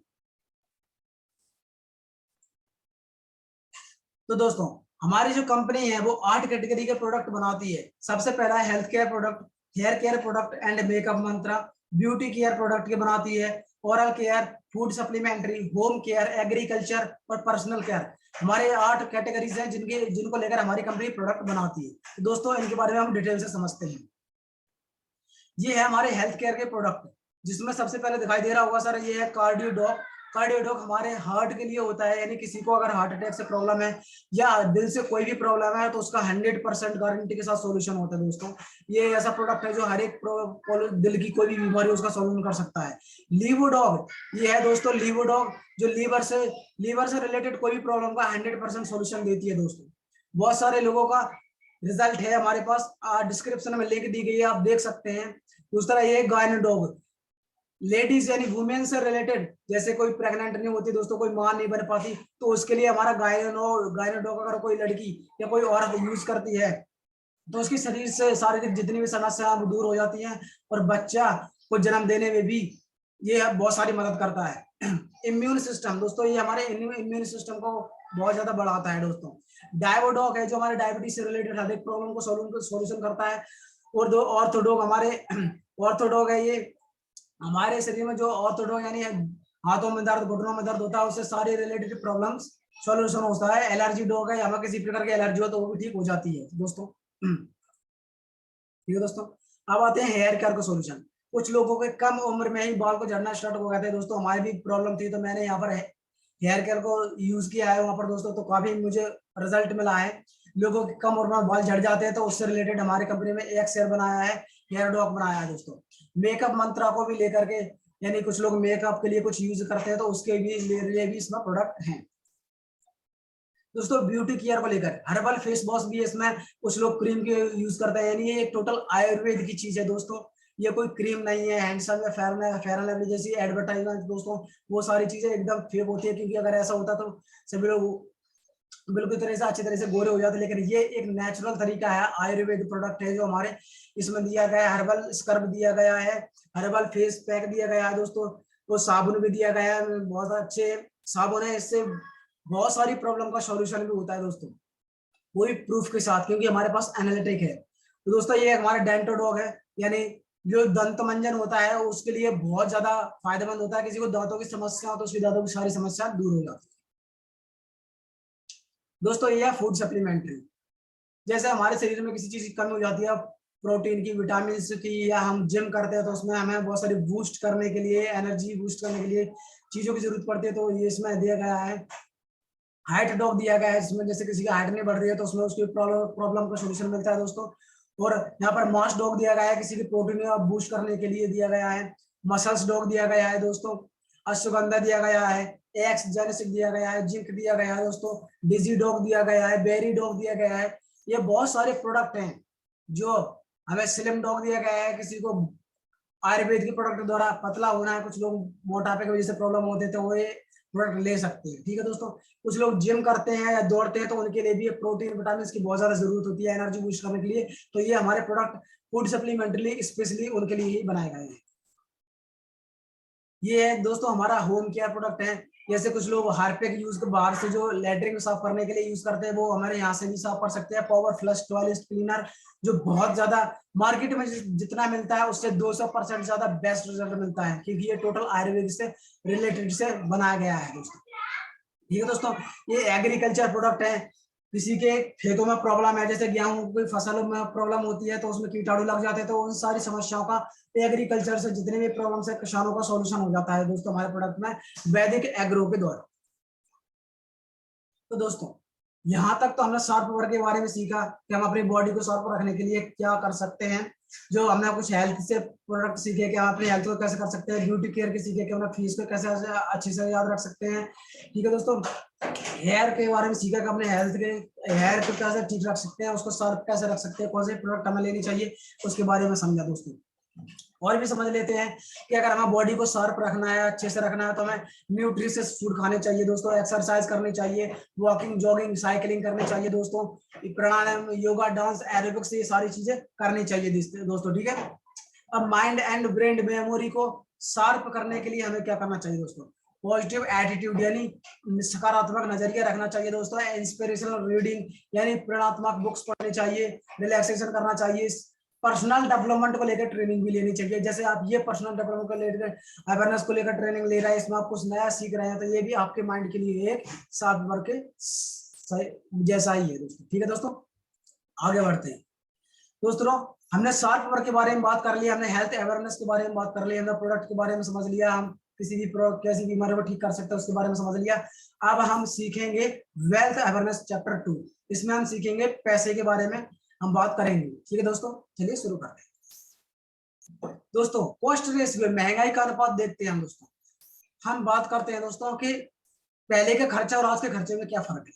तो दोस्तों हमारी जो कंपनी है वो 8 कैटेगरी के प्रोडक्ट बनाती है। सबसे पहला है health care product, hair care product and makeup mantra, beauty care product के बनाती है, oral care, food supplementary, home care, agriculture और पर्सनल केयर। हमारे 8 कैटेगरीज हैं जिनको लेकर हमारी कंपनी प्रोडक्ट बनाती है। तो दोस्तों इनके बारे में हम डिटेल से समझते हैं। ये है हमारे हेल्थ केयर के प्रोडक्ट, जिसमें सबसे पहले दिखाई दे रहा होगा सर, ये है कार्डियोडॉक। कार्डियोडॉक हमारे हार्ट के लिए होता है, यानी किसी को अगर हार्ट अटैक से प्रॉब्लम है या दिल से कोई भी प्रॉब्लम है तो उसका 100% गारंटी के साथ सॉल्यूशन होता है। दोस्तों ये ऐसा प्रोडक्ट है जो हर एक दिल की कोई भी बीमारी उसका सॉल्यूशन कर सकता है। लीवोडॉग, ये है दोस्तों लीवोडॉग, जो लीवर से रिलेटेड कोई भी प्रॉब्लम का 100% सॉल्यूशन देती है। दोस्तों बहुत सारे लोगों का रिजल्ट है हमारे पास, डिस्क्रिप्शन में लिंक दी गई है, आप देख सकते हैं। दूसरा ये गायनोडॉग, लेडीज यानी वुमेन से रिलेटेड, जैसे कोई प्रेग्नेंट नहीं होती दोस्तों, कोई मां नहीं बन पाती, तो उसके लिए हमारा गायनोडॉग अगर कोई लड़की या कोई औरत यूज करती है तो उसकी शरीर से शारीरिक जितनी भी समस्याएं दूर हो जाती हैं, और बच्चा को जन्म देने में भी ये बहुत सारी मदद करता है। इम्यून सिस्टम, दोस्तों ये हमारे इम्यून सिस्टम को बहुत ज्यादा बढ़ाता है। दोस्तों डायवोडॉग है जो हमारे डायबिटीज से रिलेटेड हर एक प्रॉब्लम को सोल्यूशन करता है। और दो ऑर्थोडॉग, हमारे ऑर्थोडॉग है, ये हमारे शरीर में जो ऑर्थोडॉग यानी हाथों में दर्द, घुटनों में दर्द होता है, उससे सारे रिलेटेड प्रॉब्लम्स सॉल्यूशन होता है। एलर्जी डॉग है, हमें किसी प्रकार की एलर्जी हो तो वो भी ठीक हो जाती है दोस्तों। ठीक है दोस्तों, अब आते हैं हेयर केयर का सॉल्यूशन। कुछ लोगों के कम उम्र में ही बाल को झड़ना स्टार्ट हो गए थे दोस्तों, हमारी भी प्रॉब्लम थी, तो मैंने यहाँ पर हेयर केयर को यूज किया है वहां पर दोस्तों, तो काफी मुझे रिजल्ट मिला है। लोगों के कम उम्र में बाल झड़ जाते हैं तो उससे रिलेटेड हमारी कंपनी में एक शेयर बनाया है, हेयर डॉक बनाया है दोस्तों। मेकअप मंत्रा को भी लेकर के, यानी कुछ लोग मेकअप के लिए कुछ यूज करते हैं तो उसके भी लिए भी इसमें प्रोडक्ट हैं। दोस्तों ब्यूटी केयर को लेकर हर्बल फेस वॉश भी है इसमें, कुछ लोग क्रीम के यूज करते हैं, यानी ये टोटल आयुर्वेद की चीज है दोस्तों। ये कोई क्रीम नहीं है, हैंडसम या फेयर लवली जैसी एडवर्टाइजमेंट दोस्तों, वो सारी चीजें एकदम फेक होती है, क्योंकि अगर ऐसा होता तो सभी लोग बिल्कुल तरह से अच्छी तरह से गोरे हो जाते। लेकिन ये एक नेचुरल तरीका है, आयुर्वेद प्रोडक्ट है जो हमारे इसमें दिया गया है। हर्बल स्क्रब दिया गया है, हर्बल फेस पैक दिया गया है दोस्तों, तो साबुन भी दिया गया है, बहुत अच्छे साबुन है, इससे बहुत सारी प्रॉब्लम का सॉल्यूशन भी होता है दोस्तों, पूरी प्रूफ के साथ, क्योंकि हमारे पास एनालिटिक है। तो दोस्तों ये हमारा डेंटोडॉग है, यानी जो दंत मंजन होता है उसके लिए बहुत ज्यादा फायदेमंद होता है। किसी को दांतों की समस्या हो तो उसकी दांतों की सारी समस्या दूर हो जाती है। दोस्तों ये है फूड सप्लीमेंट्री, जैसे हमारे शरीर में किसी चीज की कमी हो जाती है, प्रोटीन की, विटामिन की, या हम जिम करते हैं तो उसमें हमें बहुत सारी बूस्ट करने के लिए, एनर्जी बूस्ट करने के लिए चीजों की जरूरत पड़ती है, तो ये इसमें दिया गया है। हाइट डॉग दिया गया है, जिसमें जैसे किसी की हाइट नहीं बढ़ रही है तो उसमें उसकी प्रॉब्लम का सोल्यूशन मिलता है दोस्तों। और यहाँ पर मास डॉग दिया गया है, किसी की प्रोटीन बूस्ट करने के लिए दिया गया है। मसल्स डॉग दिया गया है दोस्तों, अश्वगंधा दिया गया है, एक्स जेनेसिक दिया गया है, जिंक दिया गया है दोस्तों, डिजी डॉग दिया गया है, बेरी डॉग दिया गया है। ये बहुत सारे प्रोडक्ट हैं जो हमें स्लिम डॉग दिया गया है, किसी को आयुर्वेद के प्रोडक्ट द्वारा पतला होना है, कुछ लोग मोटापे की वजह से प्रॉब्लम होते हैं तो वो ये प्रोडक्ट ले सकते हैं। ठीक है दोस्तों, कुछ लोग जिम करते हैं या दौड़ते हैं तो उनके लिए भी प्रोटीन विटामिन की बहुत ज्यादा जरूरत होती है एनर्जी बूस्ट करने के लिए, तो ये हमारे प्रोडक्ट फूड सप्लीमेंट्री स्पेशली उनके लिए ही बनाए गए हैं। ये है दोस्तों हमारा होम केयर प्रोडक्ट है, जैसे कुछ लोग हार्पिक यूज बाहर से जो लेटरिन साफ करने के लिए यूज करते हैं, वो हमारे यहाँ से भी साफ कर सकते हैं। पावर फ्लश टॉयलेट क्लीनर, जो बहुत ज्यादा मार्केट में जितना मिलता है उससे 200% ज्यादा बेस्ट रिजल्ट मिलता है, क्योंकि ये टोटल आयुर्वेद से रिलेटेड से बनाया गया है दोस्तों। ठीक है दोस्तों, ये एग्रीकल्चर प्रोडक्ट है, किसी के खेतों में प्रॉब्लम है, जैसे गेहूं की फसल में प्रॉब्लम होती है तो उसमें कीटाणु लग जाते हैं, तो उन सारी समस्याओं का एग्रीकल्चर से जितने भी प्रॉब्लम है किसानों का सॉल्यूशन हो जाता है दोस्तों हमारे प्रोडक्ट में वैदिक एग्रो के द्वारा। तो दोस्तों यहाँ तक तो हमने शार्प वर्क के बारे में सीखा कि हम अपनी बॉडी को शार्प रखने के लिए क्या कर सकते हैं। जो हमने कुछ हेल्थ से प्रोडक्ट सीखे कि हम अपनी हेल्थ को कैसे कर सकते हैं, ब्यूटी केयर के सीखे कि हम फेस को कैसे अच्छे से याद रख सकते हैं। ठीक है दोस्तों, हेयर के बारे में सीखा कि अपने हेयर को कैसे ठीक रख सकते हैं, उसको शार्प कैसे रख सकते हैं, कौन से प्रोडक्ट हमें लेनी चाहिए उसके बारे में समझा दोस्तों। और भी समझ लेते हैं कि अगर हमें बॉडी को शार्प रखना है, अच्छे से रखना है, तो हमें न्यूट्रिशियस फूड खाने चाहिए दोस्तों, एक्सरसाइज करनी चाहिए, वॉकिंग, जॉगिंग, साइकिलिंग करनी चाहिए दोस्तों, प्राणायाम, योगा, डांस, एरोबिक्स, ये सारी चीजें करनी चाहिए दोस्तों, ठीक है। अब माइंड एंड ब्रेन मेमोरी को शार्प करने के लिए हमें क्या करना चाहिए दोस्तों, पॉजिटिव एटीट्यूड यानी सकारात्मक नजरिया रखना चाहिए दोस्तों, इंस्पिरेशनल रीडिंग यानी प्रेरणात्मक बुक्स पढ़नी चाहिए, रिलैक्सेशन करना चाहिए, पर्सनल डेवलपमेंट को लेकर ट्रेनिंग भी लेनी चाहिए। जैसे आप ये पर्सनल डेवलपमेंट को लेकर अवेयरनेस को लेकर ट्रेनिंग ले रहे हैं, इसमें आप कुछ नया सीख रहे हैं, तो ये भी आपके माइंड के लिए एक शार्प वर्क के जैसा ही है दोस्तों, ठीक है दोस्तों। आगे बढ़ते हैं दोस्तों, हमने शार्प वर्क के बारे में बात कर लिया, हमने हेल्थ अवेयरनेस के बारे में बात कर लिया, हमने प्रोडक्ट के बारे में समझ लिया, हम किसी भी कैसी बीमारी को ठीक कर सकते हैं उसके बारे में समझ लिया। अब हम सीखेंगे वेल्थ अवेयरनेस चैप्टर 2, इसमें हम सीखेंगे पैसे के बारे में हम बात करेंगे, ठीक है दोस्तों। चलिए शुरू करते हैं दोस्तों। कॉस्ट रेशियो, महंगाई का अनुपात देखते हैं हम दोस्तों। हम बात करते हैं दोस्तों कि पहले के खर्चे और आज के खर्चे में क्या फर्क है।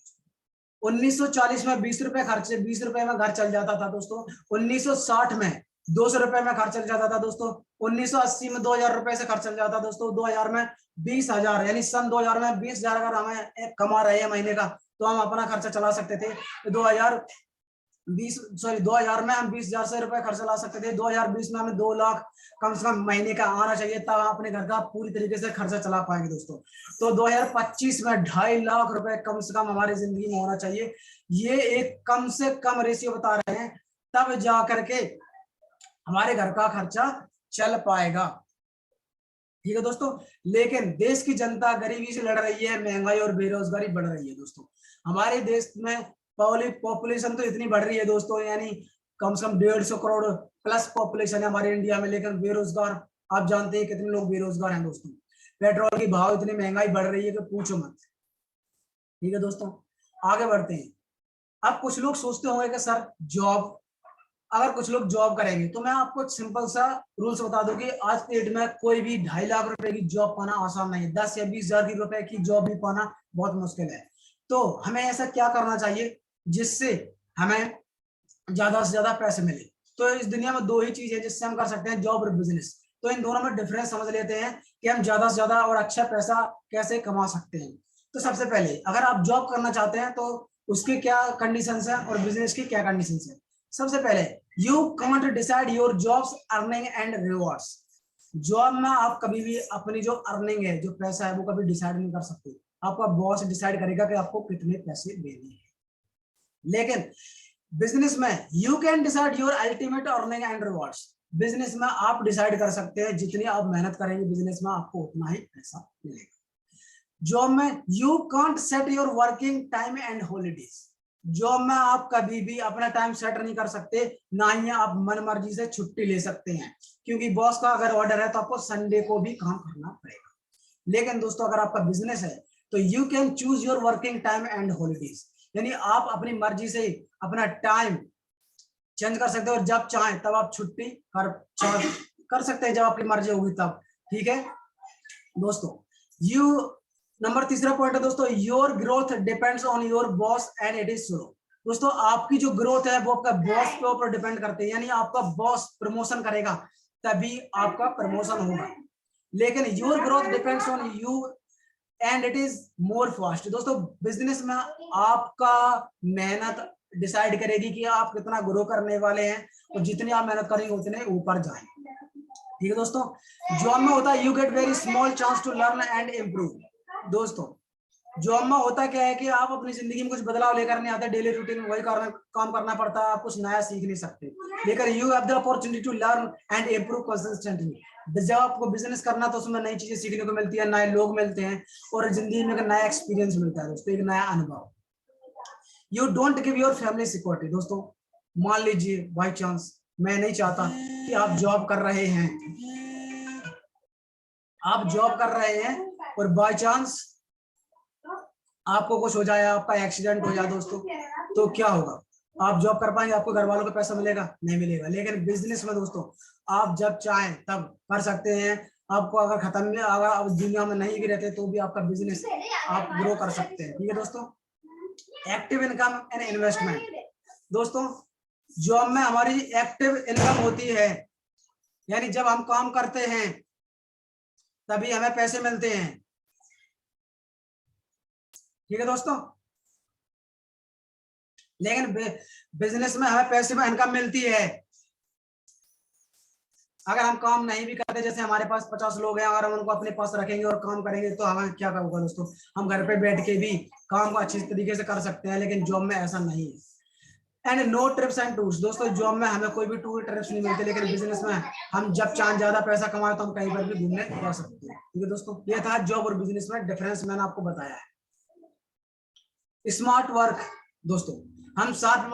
1940 में 20 रुपए खर्चे, 20 रुपए में घर चल जाता था दोस्तों। 1960 में 200 रुपए में घर चल जाता था दोस्तों। 1980 में 2000 रुपए से खर्च चल जाता दोस्तों। 2000 में 20,000 यानी सन 2000 में 20,000 अगर हमें कमा रहे हैं महीने का, तो हम अपना खर्चा चला सकते थे। 2000 में हम 20,000 से रुपए खर्चा ला सकते थे। 2020 में हमें 2 लाख कम से कम महीने का आना चाहिए, तब हम अपने घर का पूरी तरीके से खर्चा चला पाएंगे दोस्तों। तो 2025 में 2.5 लाख रुपए कम से कम हमारी जिंदगी में होना चाहिए। ये एक कम से कम रेशियो बता रहे हैं, तब जा करके हमारे घर का खर्चा चल पाएगा, ठीक है दोस्तों। लेकिन देश की जनता गरीबी से लड़ रही है, महंगाई और बेरोजगारी बढ़ रही है दोस्तों। हमारे देश में पॉपुलेशन तो इतनी बढ़ रही है दोस्तों, यानी कम से कम 150 करोड़ प्लस पॉपुलेशन है हमारे इंडिया में, लेकिन बेरोजगार आप जानते हैं कितने लोग बेरोजगार हैं दोस्तों। पेट्रोल की भाव इतनी महंगाई बढ़ रही है कि पूछो मत, ठीक है दोस्तों। आगे बढ़ते हैं। अब कुछ लोग सोचते होंगे कि सर जॉब, अगर कुछ लोग जॉब करेंगे, तो मैं आपको सिंपल सा रूल्स बता दूं कि आज के डेट में कोई भी 2.5 लाख रुपए की जॉब पाना आसान नहीं है। 10 या 20,000 रुपए की जॉब भी पाना बहुत मुश्किल है। तो हमें ऐसा क्या करना चाहिए जिससे हमें ज्यादा से ज्यादा पैसे मिले। तो इस दुनिया में 2 ही चीज है जिससे हम कर सकते हैं, जॉब और बिजनेस। तो इन दोनों में डिफरेंस समझ लेते हैं कि हम ज्यादा से ज्यादा और अच्छा पैसा कैसे कमा सकते हैं। तो सबसे पहले अगर आप जॉब करना चाहते हैं तो उसकी क्या कंडीशंस है और बिजनेस की क्या कंडीशंस है। सबसे पहले you can't decide your jobs earning and rewards. Job में आप कभी भी अपनी जो अर्निंग है, जो पैसा है, वो कभी डिसाइड नहीं कर सकते। आपका बॉस डिसाइड करेगा कि आपको कितने पैसे देने हैं। लेकिन बिजनेस में you can decide your ultimate earning and rewards. Business में आप डिसाइड कर सकते हैं जितनी आप मेहनत करेंगे बिजनेस में आपको उतना ही पैसा मिलेगा। जॉब में you can't set your working time and holidays. Job में आप कभी भी अपना टाइम सेट नहीं कर सकते, ना ही आप मन मर्जी से छुट्टी ले सकते हैं, क्योंकि बॉस का अगर ऑर्डर है तो आपको संडे को भी काम करना पड़ेगा। लेकिन दोस्तों अगर आपका बिजनेस है तो you can choose your working time and holidays, यानी आप अपनी मर्जी से अपना टाइम चेंज कर सकते हो, और जब चाहें तब आप छुट्टी कर सकते हैं, जब आपकी मर्जी होगी तब, ठीक है दोस्तों। नंबर तीसरा पॉइंट है दोस्तों, your growth depends on your boss and it is slow. दोस्तों आपकी जो ग्रोथ है वो आपका बॉस के ऊपर डिपेंड करते हैं, यानी आपका बॉस प्रमोशन करेगा तभी आपका प्रमोशन होगा। लेकिन your growth depends on you and it is more fast. दोस्तों बिजनेस में आपका मेहनत डिसाइड करेगी कि आप कितना ग्रो करने वाले हैं, और जितनी आप मेहनत करेंगे उतने ऊपर जाएंगे, ठीक है दोस्तों। जॉब में होता है you get very small chance to learn and improve. दोस्तों जॉब में होता क्या है कि आप अपनी जिंदगी में कुछ बदलाव लेकर नहीं आते, डेली रूटीन में वही काम करना पड़ता है, आप कुछ नया सीख नहीं सकते। लेकिन you have the opportunity to learn and improve consistently. जब आपको बिजनेस करना तो उसमें नई चीजें सीखने को मिलती है, नए लोग मिलते हैं, और जिंदगी में एक नया एक्सपीरियंस मिलता है दोस्तों, एक नया अनुभव। You don't give your family security. दोस्तों मान लीजिए बाई चांस, मैं नहीं चाहता कि आप जॉब कर रहे हैं, आप जॉब कर रहे हैं और बाई चांस आपको कुछ हो जाए, आपका एक्सीडेंट हो जाए दोस्तों, तो क्या होगा? आप जॉब कर पाएंगे? आपको घर वालों को पैसा मिलेगा? नहीं मिलेगा। लेकिन बिजनेस में दोस्तों आप जब चाहें तब कर सकते हैं। आपको अगर खत्म, अगर आप दुनिया में नहीं भी रहते तो भी आपका बिजनेस आप ग्रो कर सकते हैं, ठीक है दोस्तों। Active income and investment. दोस्तों जॉब में हमारी एक्टिव इनकम होती है, यानी जब हम काम करते हैं तभी हमें पैसे मिलते हैं। ठीक है दोस्तों, लेकिन बिजनेस में हमें पैसे में इनकम मिलती है। अगर हम काम नहीं भी करते, जैसे हमारे पास 50 लोग हैं, अगर हम उनको अपने पास रखेंगे और काम करेंगे तो हमें क्या होगा दोस्तों, हम घर पे बैठ के भी काम को अच्छी तरीके से कर सकते हैं, लेकिन जॉब में ऐसा नहीं है। And no trips and tours, दोस्तों जॉब में हमें कोई भी टूर ट्रिप्स नहीं मिलते, लेकिन बिजनेस में हम जब चाहे ज्यादा पैसा कमाए तो हम कहीं पर भी घूमने जा सकते हैं। ठीक है दोस्तों, ये था जॉब और बिजनेस में डिफरेंस, मैंने आपको बताया है। स्मार्ट वर्क, दोस्तों हम शार्प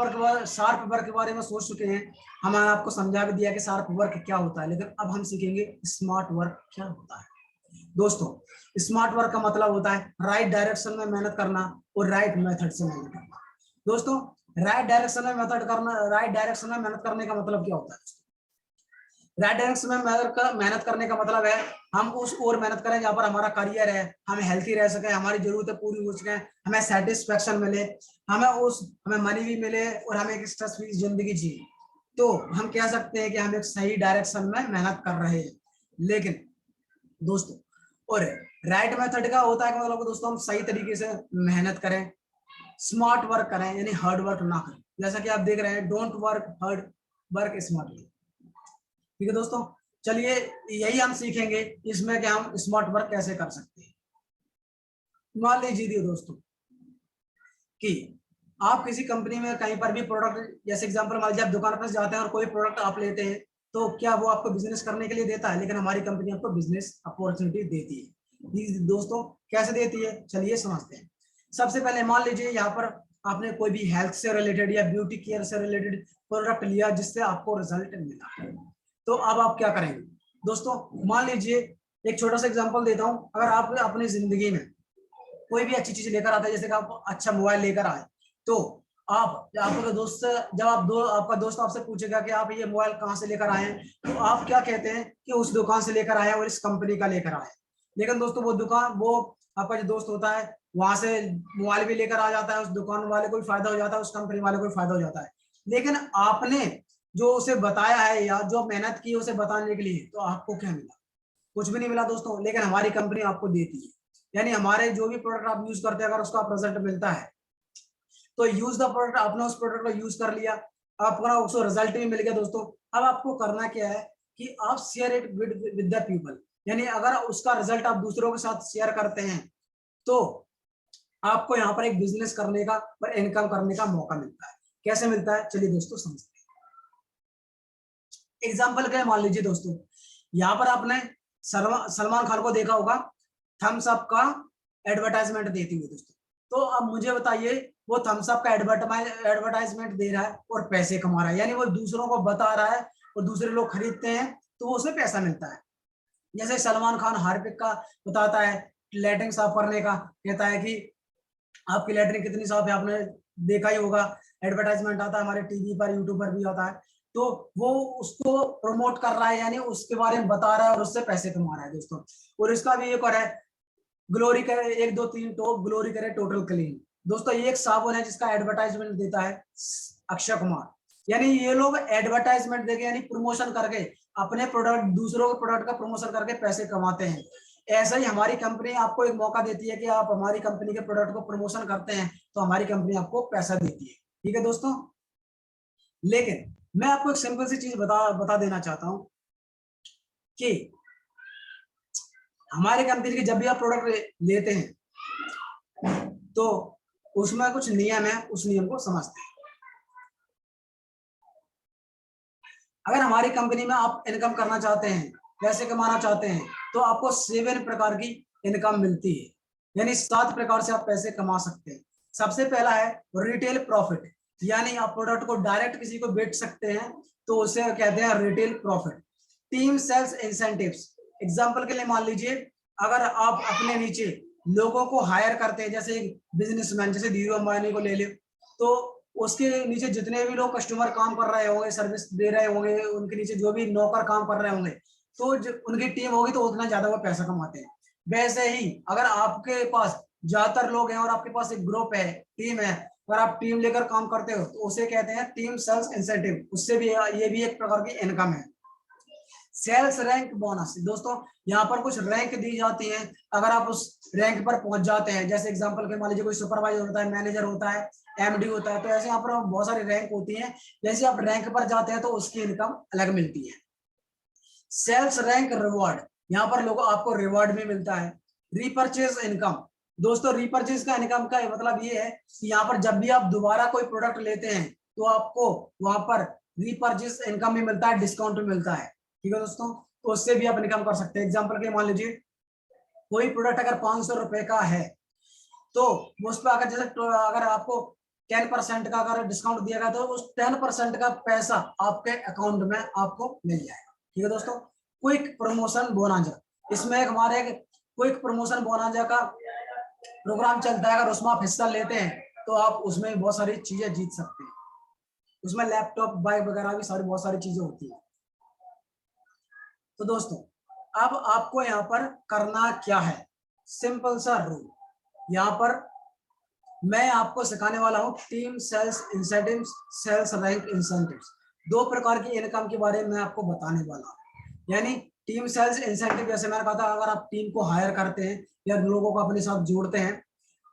वर्क के बारे में सोच चुके हैं, हमने आपको समझा भी दिया कि शार्प वर्क क्या होता है, लेकिन अब हम सीखेंगे स्मार्ट वर्क क्या होता है। दोस्तों स्मार्ट वर्क का मतलब होता है राइट डायरेक्शन में मेहनत करना और राइट मेथड से मेहनत करना। दोस्तों राइट डायरेक्शन में मेहनत करने का मतलब क्या होता है? राइट डायरेक्शन में मेहनत करने का मतलब है हम उस और मेहनत करें जहाँ पर हमारा करियर है, हम हेल्थी रह सके, हमारी जरूरतें पूरी हो सके, हमें सेटिस्फेक्शन मिले, हमें मनी भी मिले और हमें एक स्ट्रेस फ्री जिंदगी जिए। तो हम कह सकते हैं कि हम एक सही डायरेक्शन में मेहनत कर रहे हैं। लेकिन दोस्तों और राइट मेथड का होता है कि मतलब दोस्तों हम सही तरीके से मेहनत करें, स्मार्ट वर्क करें, यानी हार्ड वर्क ना करें। जैसा कि आप देख रहे हैं, don't work hard, work smartly. ठीक है दोस्तों, चलिए यही हम सीखेंगे इसमें कि हम स्मार्ट वर्क कैसे कर सकते हैं। मान लीजिए दोस्तों कि आप किसी कंपनी में कहीं पर भी प्रोडक्ट, जैसे एग्जांपल मान लीजिए आप दुकान पर जाते हैं और कोई प्रोडक्ट आप लेते हैं, तो क्या वो आपको बिजनेस करने के लिए देता है? लेकिन हमारी कंपनी आपको बिजनेस अपॉर्चुनिटी देती है। दोस्तों कैसे देती है, चलिए समझते हैं। सबसे पहले मान लीजिए यहाँ पर आपने कोई भी हेल्थ से रिलेटेड या ब्यूटी केयर से रिलेटेड प्रोडक्ट लिया जिससे आपको रिजल्ट मिला, तो अब आप क्या करेंगे? दोस्तों मान लीजिए एक छोटा सा एग्जांपल देता हूं, अगर आप अपनी जिंदगी में कोई भी अच्छी चीज लेकर आता है, जैसे कि आप अच्छा मोबाइल लेकर आए, तो आपका दोस्त जब आपका दोस्त आपसे पूछेगा कि आप ये मोबाइल कहाँ से लेकर आए हैं, तो आप क्या कहते हैं कि उस दुकान से लेकर आए और इस कंपनी का लेकर आए। लेकिन दोस्तों वो आपका जो दोस्त होता है वहां से मोबाइल भी लेकर आ जाता है, उस दुकान वाले को भी फायदा हो जाता है, उस कंपनी वाले को भी फायदा हो जाता है। लेकिन आपने जो उसे बताया है या जो मेहनत की उसे बताने के लिए, तो आपको क्या मिला? कुछ भी नहीं मिला दोस्तों। लेकिन हमारी कंपनी आपको देती है, यानी हमारे जो भी प्रोडक्ट आप यूज करते हैं अगर उसका रिजल्ट मिलता है तो यूज द प्रोडक्ट, आपने उस प्रोडक्ट को यूज कर लिया, आपको उसको रिजल्ट भी मिल गया। दोस्तों अब आपको करना क्या है कि आप share it with the people, यानी अगर उसका रिजल्ट आप दूसरों के साथ शेयर करते हैं तो आपको यहाँ पर एक बिजनेस करने का और इनकम करने का मौका मिलता है। कैसे मिलता है, चलिए दोस्तों समझते हैं। एग्जाम्पल क्या मान लीजिए दोस्तों, यहाँ पर आपने सलमान खान को देखा होगा थम्स अप का एडवर्टाइजमेंट देती हुई दोस्तों। तो अब मुझे बताइए, वो थम्स अप का एडवर्टाइजमेंट दे रहा है और पैसे कमा रहा है, यानी वो दूसरों को बता रहा है और दूसरे लोग खरीदते हैं तो वो उसे पैसा मिलता है। जैसे सलमान खान हार्पिक का बताता है लैट्रिन साफ करने का, कहता है कि आपकी लैट्रिन कितनी साफ है, आपने देखा ही होगा, एडवर्टाइजमेंट आता है हमारे टीवी पर, यूट्यूब पर भी आता है। तो वो उसको प्रमोट कर रहा है, यानी उसके बारे में बता रहा है और उससे पैसे कमा रहा है दोस्तों। और इसका भी एक और है, ग्लोरी करे 1 2 3 तो ग्लोरी करे टोटल क्लीन। दोस्तों ये एक साबुन है जिसका एडवर्टाइजमेंट देता है अक्षय कुमार। यानी ये लोग एडवर्टाइजमेंट देके यानी प्रमोशन करके अपने प्रोडक्ट, दूसरों के प्रोडक्ट का प्रमोशन करके पैसे कमाते हैं। ऐसा ही हमारी कंपनी आपको एक मौका देती है कि आप हमारी कंपनी के प्रोडक्ट को प्रमोशन करते हैं तो हमारी कंपनी आपको पैसा देती है। ठीक है दोस्तों, लेकिन मैं आपको एक सिंपल सी चीज बता देना चाहता हूं कि हमारे कंपनी के जब भी आप प्रोडक्ट लेते हैं तो उसमें कुछ नियम है, उस नियम को समझते हैं। अगर हमारी कंपनी में आप इनकम करना चाहते हैं, पैसे कमाना चाहते हैं, तो आपको 7 प्रकार की इनकम मिलती है, यानी 7 प्रकार से आप पैसे कमा सकते हैं। सबसे पहला है रिटेल प्रॉफिट, यानी आप प्रोडक्ट को डायरेक्ट किसी को बेच सकते हैं तो उसे कहते हैं retail profit. Team sales incentives, example के लिए मान लीजिए अगर आप अपने नीचे लोगों को हायर करते हैं, जैसे एक बिजनेसमैन जैसे धीरू अंबानी को ले ले, तो उसके नीचे जितने भी लोग कस्टमर काम कर रहे होंगे, सर्विस दे रहे होंगे, उनके नीचे जो भी नौकर काम कर रहे होंगे, तो उनकी टीम होगी तो उतना ज्यादा वो पैसा कमाते हैं। वैसे ही अगर आपके पास ज्यादातर लोग हैं और आपके पास एक ग्रुप है, टीम है, और आप टीम लेकर काम करते हो तो उसे कहते हैं टीम सेल्स इंसेंटिव, उससे भी ये भी एक प्रकार की इनकम है। सेल्स रैंक बोनस, दोस्तों यहाँ पर कुछ रैंक दी जाती है, अगर आप उस रैंक पर पहुंच जाते हैं, जैसे एग्जांपल के मान लीजिए कोई सुपरवाइजर होता है, मैनेजर होता है, एमडी होता है, तो ऐसे यहाँ पर बहुत सारी रैंक होती है, जैसे आप रैंक पर जाते हैं तो उसकी इनकम अलग मिलती है। सेल्स रैंक रिवॉर्ड, यहाँ पर लोगों आपको रिवॉर्ड भी मिलता है। रीपर्चेज इनकम, दोस्तों रीपर्चेज का इनकम का मतलब ये है कि यहाँ पर जब भी आप दोबारा कोई प्रोडक्ट लेते हैं तो आपको वहां पर रीपर्चेज इनकम भी मिलता है, डिस्काउंट भी मिलता है, ठीक है दोस्तों, तो उससे भी आप इनकम कर सकते हैं। एग्जाम्पल के मान लीजिए कोई प्रोडक्ट अगर 500 रुपए का है तो उस पर अगर जैसे अगर आपको 10% का अगर डिस्काउंट दिया गया तो उस 10% का पैसा आपके अकाउंट में आपको मिल जाएगा, ठीक है दोस्तों। क्विक प्रमोशन बोनांजा, इसमें हमारे एक क्विक प्रमोशन बोनांजा का प्रोग्राम चलता है, अगर उसमें आप हिस्सा लेते हैं तो आप उसमें बहुत सारी चीजें जीत सकते हैं, उसमें लैपटॉप, बाइक वगैरह भी सारी बहुत सारी चीजें होती है। तो दोस्तों अब आपको यहाँ पर करना क्या है, सिंपल सा रूल, यहाँ पर मैं आपको सिखाने वाला हूँ team sales incentive, sales rank incentive, दो प्रकार की इनकम के बारे में आपको बताने वाला हूँ। यानी टीम सेल्स इंसेंटिव, जैसे मैंने कहा था, अगर आप टीम को हायर करते हैं या लोगों को अपने साथ जोड़ते हैं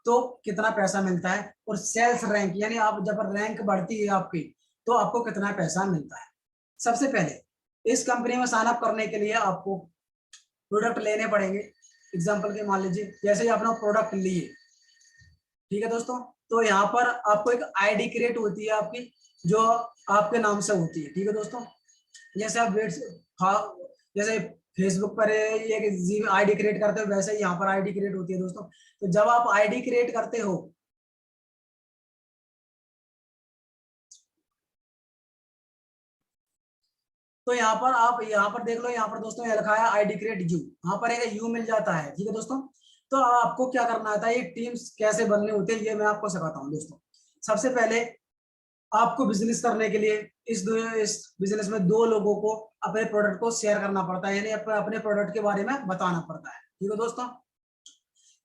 तो कितना पैसा मिलता है, और सेल्स रैंक यानी आप जब रैंक बढ़ती है आपकी तो आपको कितना पैसा मिलता है। सबसे पहले इस कंपनी में साइन अप करने के लिए आपको प्रोडक्ट लेने पड़ेंगे। एग्जांपल के मान लीजिए जैसे ही आपने प्रोडक्ट लिए, ठीक है दोस्तों, तो यहाँ पर आपको एक आईडी क्रिएट होती है आपकी, जो आपके नाम से होती है, ठीक है दोस्तों। जैसे आप जैसे फेसबुक पर एक आईडी क्रिएट करते हो, वैसे ही यहाँ पर आईडी क्रिएट होती है दोस्तों। तो जब आप आईडी क्रिएट करते हो तो यहाँ पर आप यहाँ पर देख लो, यहाँ पर दोस्तों ये लिखा है आईडी क्रिएट यू, यहाँ पर एक यू मिल जाता है, ठीक है दोस्तों। तो आपको क्या करना आता है, ये टीम्स कैसे बनने होते हैं ये मैं आपको सिखाता हूँ दोस्तों। सबसे पहले आपको बिजनेस करने के लिए इस बिजनेस में दो लोगों को अपने प्रोडक्ट को शेयर करना पड़ता है, यानी अपने प्रोडक्ट के बारे में बताना पड़ता है, ठीक है दोस्तों।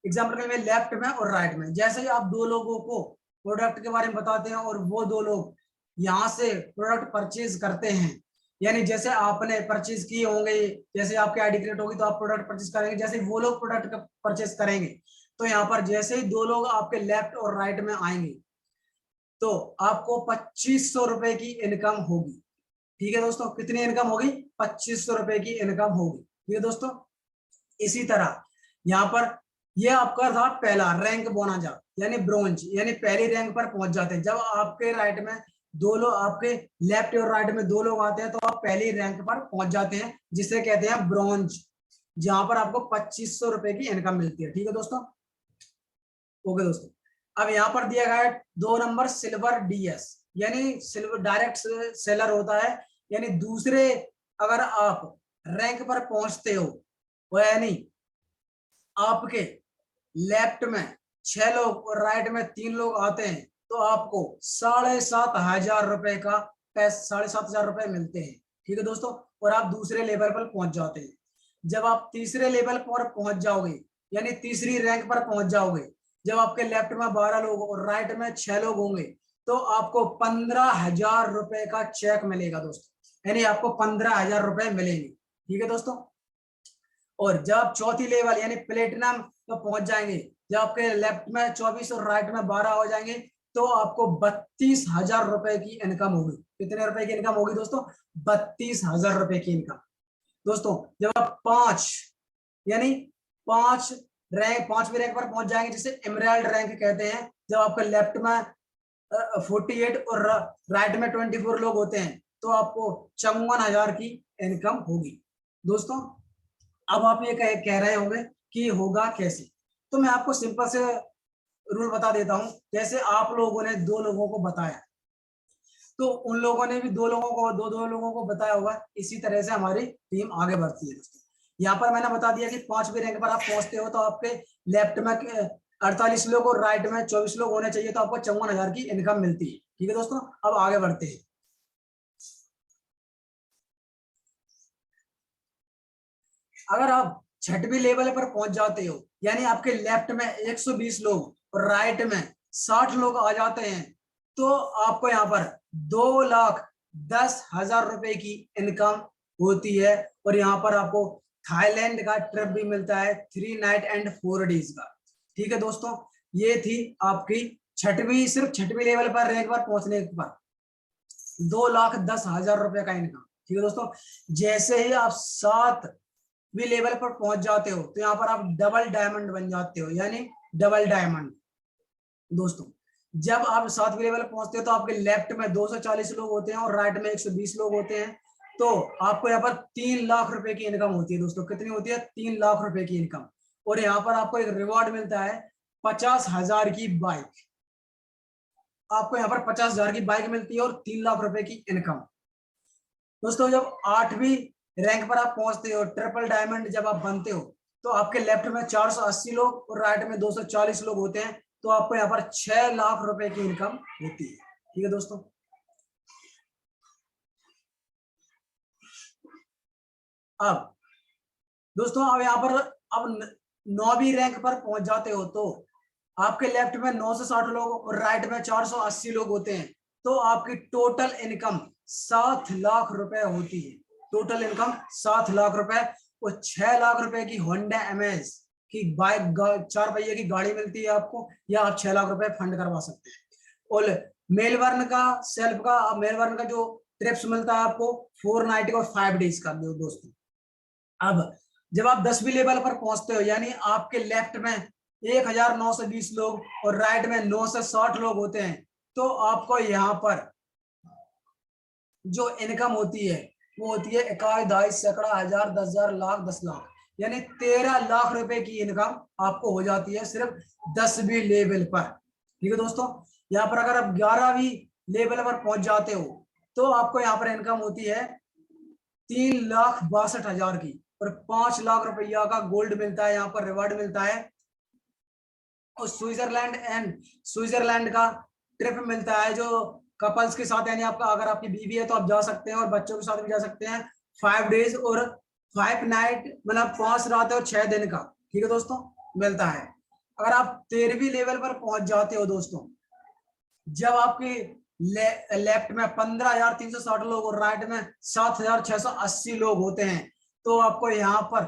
एग्जाम्पल के लिए लेफ्ट में और राइट में, जैसे ही आप दो लोगों को प्रोडक्ट के बारे में बताते हैं और वो दो लोग यहाँ से प्रोडक्ट परचेज करते हैं, यानी जैसे आपने परचेज किए होंगे, जैसे आपकी आईडी क्रिएट होगी तो आप प्रोडक्ट परचेज करेंगे, जैसे वो लोग प्रोडक्ट परचेज करेंगे तो यहाँ पर जैसे ही दो लोग आपके लेफ्ट और राइट में आएंगे तो आपको 2500 रुपए की इनकम होगी, ठीक है दोस्तों। कितनी इनकम होगी, 2500 रुपए की इनकम होगी, ठीक है दोस्तों। इसी तरह यहाँ पर ये आपका था पहला रैंक बोनांजा, यानी ब्रोंज, यानी पहली रैंक पर पहुंच जाते हैं। जब आपके राइट में दो लोग, आपके लेफ्ट और राइट में दो लोग आते हैं तो आप पहली रैंक पर पहुंच जाते हैं, जिसे कहते हैं ब्रोंज, जहां पर आपको 2500 रुपए की इनकम मिलती है, ठीक है दोस्तों। ओके दोस्तों, अब यहाँ पर दिया गया है 2 नंबर सिल्वर डीएस, यानी सिल्वर डायरेक्ट सेलर होता है, यानी दूसरे अगर आप रैंक पर पहुंचते हो, यानी आपके लेफ्ट में 6 लोग और राइट में 3 लोग आते हैं तो आपको 7,500 रुपए का पैसा, 7,500 रुपए मिलते हैं, ठीक है दोस्तों। और आप दूसरे लेवल पर पहुंच जाते हैं। जब आप तीसरे लेवल पर पहुंच जाओगे, यानी तीसरी रैंक पर पहुंच जाओगे, जब आपके लेफ्ट में 12 लोग और राइट में 6 लोग होंगे तो आपको 15,000 रुपए का चेक मिलेगा दोस्तों, यानी आपको 15,000 रुपए मिलेंगे, ठीक है दोस्तों। और जब आप चौथी लेवल यानी प्लेटिनम तो पहुंच जाएंगे, जब आपके लेफ्ट में 24 और राइट में 12 हो जाएंगे तो आपको 32,000 रुपए की इनकम होगी। कितने रुपए की इनकम होगी दोस्तों, 32,000 रुपए की इनकम दोस्तों। जब आप 5 यानी 5वीं रैंक पर पहुंच जाएंगे, जिसे एमराल्ड रैंक कहते हैं, जब आपके लेफ्ट में 48 और राइट में 24 लोग होते हैं तो आपको 54,000 की इनकम होगी दोस्तों। अब आप ये कह रहे होंगे कि होगा कैसे, तो मैं आपको सिंपल से रूल बता देता हूं। जैसे आप लोगों ने 2 लोगों को बताया तो उन लोगों ने भी 2 लोगों को दो लोगों को बताया होगा, इसी तरह से हमारी टीम आगे बढ़ती है दोस्तों। यहाँ पर मैंने बता दिया कि 5वीं रैंक पर आप पहुंचते हो तो आपके लेफ्ट में 48 लोग और राइट में 24 लोग होने चाहिए, तो आपको 54,000 की इनकम मिलती है, ठीक है दोस्तों। अब आगे बढ़ते हैं। अगर आप 6वीं लेवल पर पहुंच जाते हो, यानी आपके लेफ्ट में 120 लोग और राइट में 60 लोग आ जाते हैं तो आपको यहाँ पर 2,10,000 रुपए की इनकम होती है, और यहाँ पर आपको थाईलैंड का ट्रिप भी मिलता है 3 नाइट एंड 4 डेज का। ठीक है दोस्तों, ये थी आपकी सिर्फ छठवीं लेवल पर रैंक पर पहुंचने पर 2,10,000 रुपए का इनकम। ठीक है दोस्तों, जैसे ही आप 7वीं लेवल पर पहुंच जाते हो तो यहाँ पर आप डबल डायमंड बन जाते हो, यानी डबल डायमंड। दोस्तों जब आप 7वीं लेवल पहुंचते हो तो आपके लेफ्ट में 240 लोग होते हैं और राइट में 120 लोग होते हैं। तो आपको यहाँ पर 3 लाख रुपए की इनकम होती है दोस्तों। कितनी होती है? 3 लाख रुपए की इनकम। और यहाँ पर आपको एक रिवॉर्ड मिलता है 50,000 की बाइक। आपको यहाँ पर 50,000 की बाइक मिलती है और 3 लाख रुपए की इनकम। दोस्तों जब 8वीं रैंक पर आप पहुंचते हो, ट्रिपल डायमंड जब आप बनते हो, तो आपके लेफ्ट में 480 लोग और राइट में 240 लोग होते हैं। तो आपको यहाँ पर 6 लाख रुपए की इनकम होती है। ठीक है दोस्तों, अब दोस्तों अब यहाँ पर अब 9वीं रैंक पर पहुंच जाते हो तो आपके लेफ्ट में 9 से 60 लोग और राइट में 480 लोग होते हैं। तो आपकी टोटल इनकम 7 लाख रुपए होती है। टोटल इनकम 7 लाख रुपए और 6 लाख रुपए की होंडा एमएज की बाइक 4 पहिए की गाड़ी मिलती है आपको, या आप 6 लाख रुपए फंड करवा सकते हैं। और मेलबर्न का जो ट्रिप्स मिलता है आपको 4 नाइट और 5 डेज का दोस्तों। अब जब आप 10वीं लेवल पर पहुंचते हो, यानी आपके लेफ्ट में 1,920 लोग और राइट में 9 से 60 लोग होते हैं, तो आपको यहाँ पर जो इनकम होती है वो होती है 21, 22, सैकड़ा, 1000, 10,000, लाख, 10 लाख, यानी 13 लाख रुपए की इनकम आपको हो जाती है सिर्फ 10वीं लेवल पर। ठीक है दोस्तों, यहाँ पर अगर आप 11वीं लेवल पर पहुंच जाते हो तो आपको यहाँ पर इनकम होती है 3,62,000 की और 5 लाख रुपया का गोल्ड मिलता है, यहाँ पर रिवार्ड मिलता है। और स्विट्जरलैंड का ट्रिप मिलता है जो कपल्स के साथ, यानी आपका अगर आपकी बीवी है तो आप जा सकते हैं और बच्चों के साथ भी जा सकते हैं। 5 डेज और 5 नाइट, मतलब 5 रात और 6 दिन का। ठीक है दोस्तों, मिलता है। अगर आप 13वीं लेवल पर पहुंच जाते हो दोस्तों, जब आपके लेफ्ट में 15,360 लोग और राइट में 7,680 लोग होते हैं, तो आपको यहाँ पर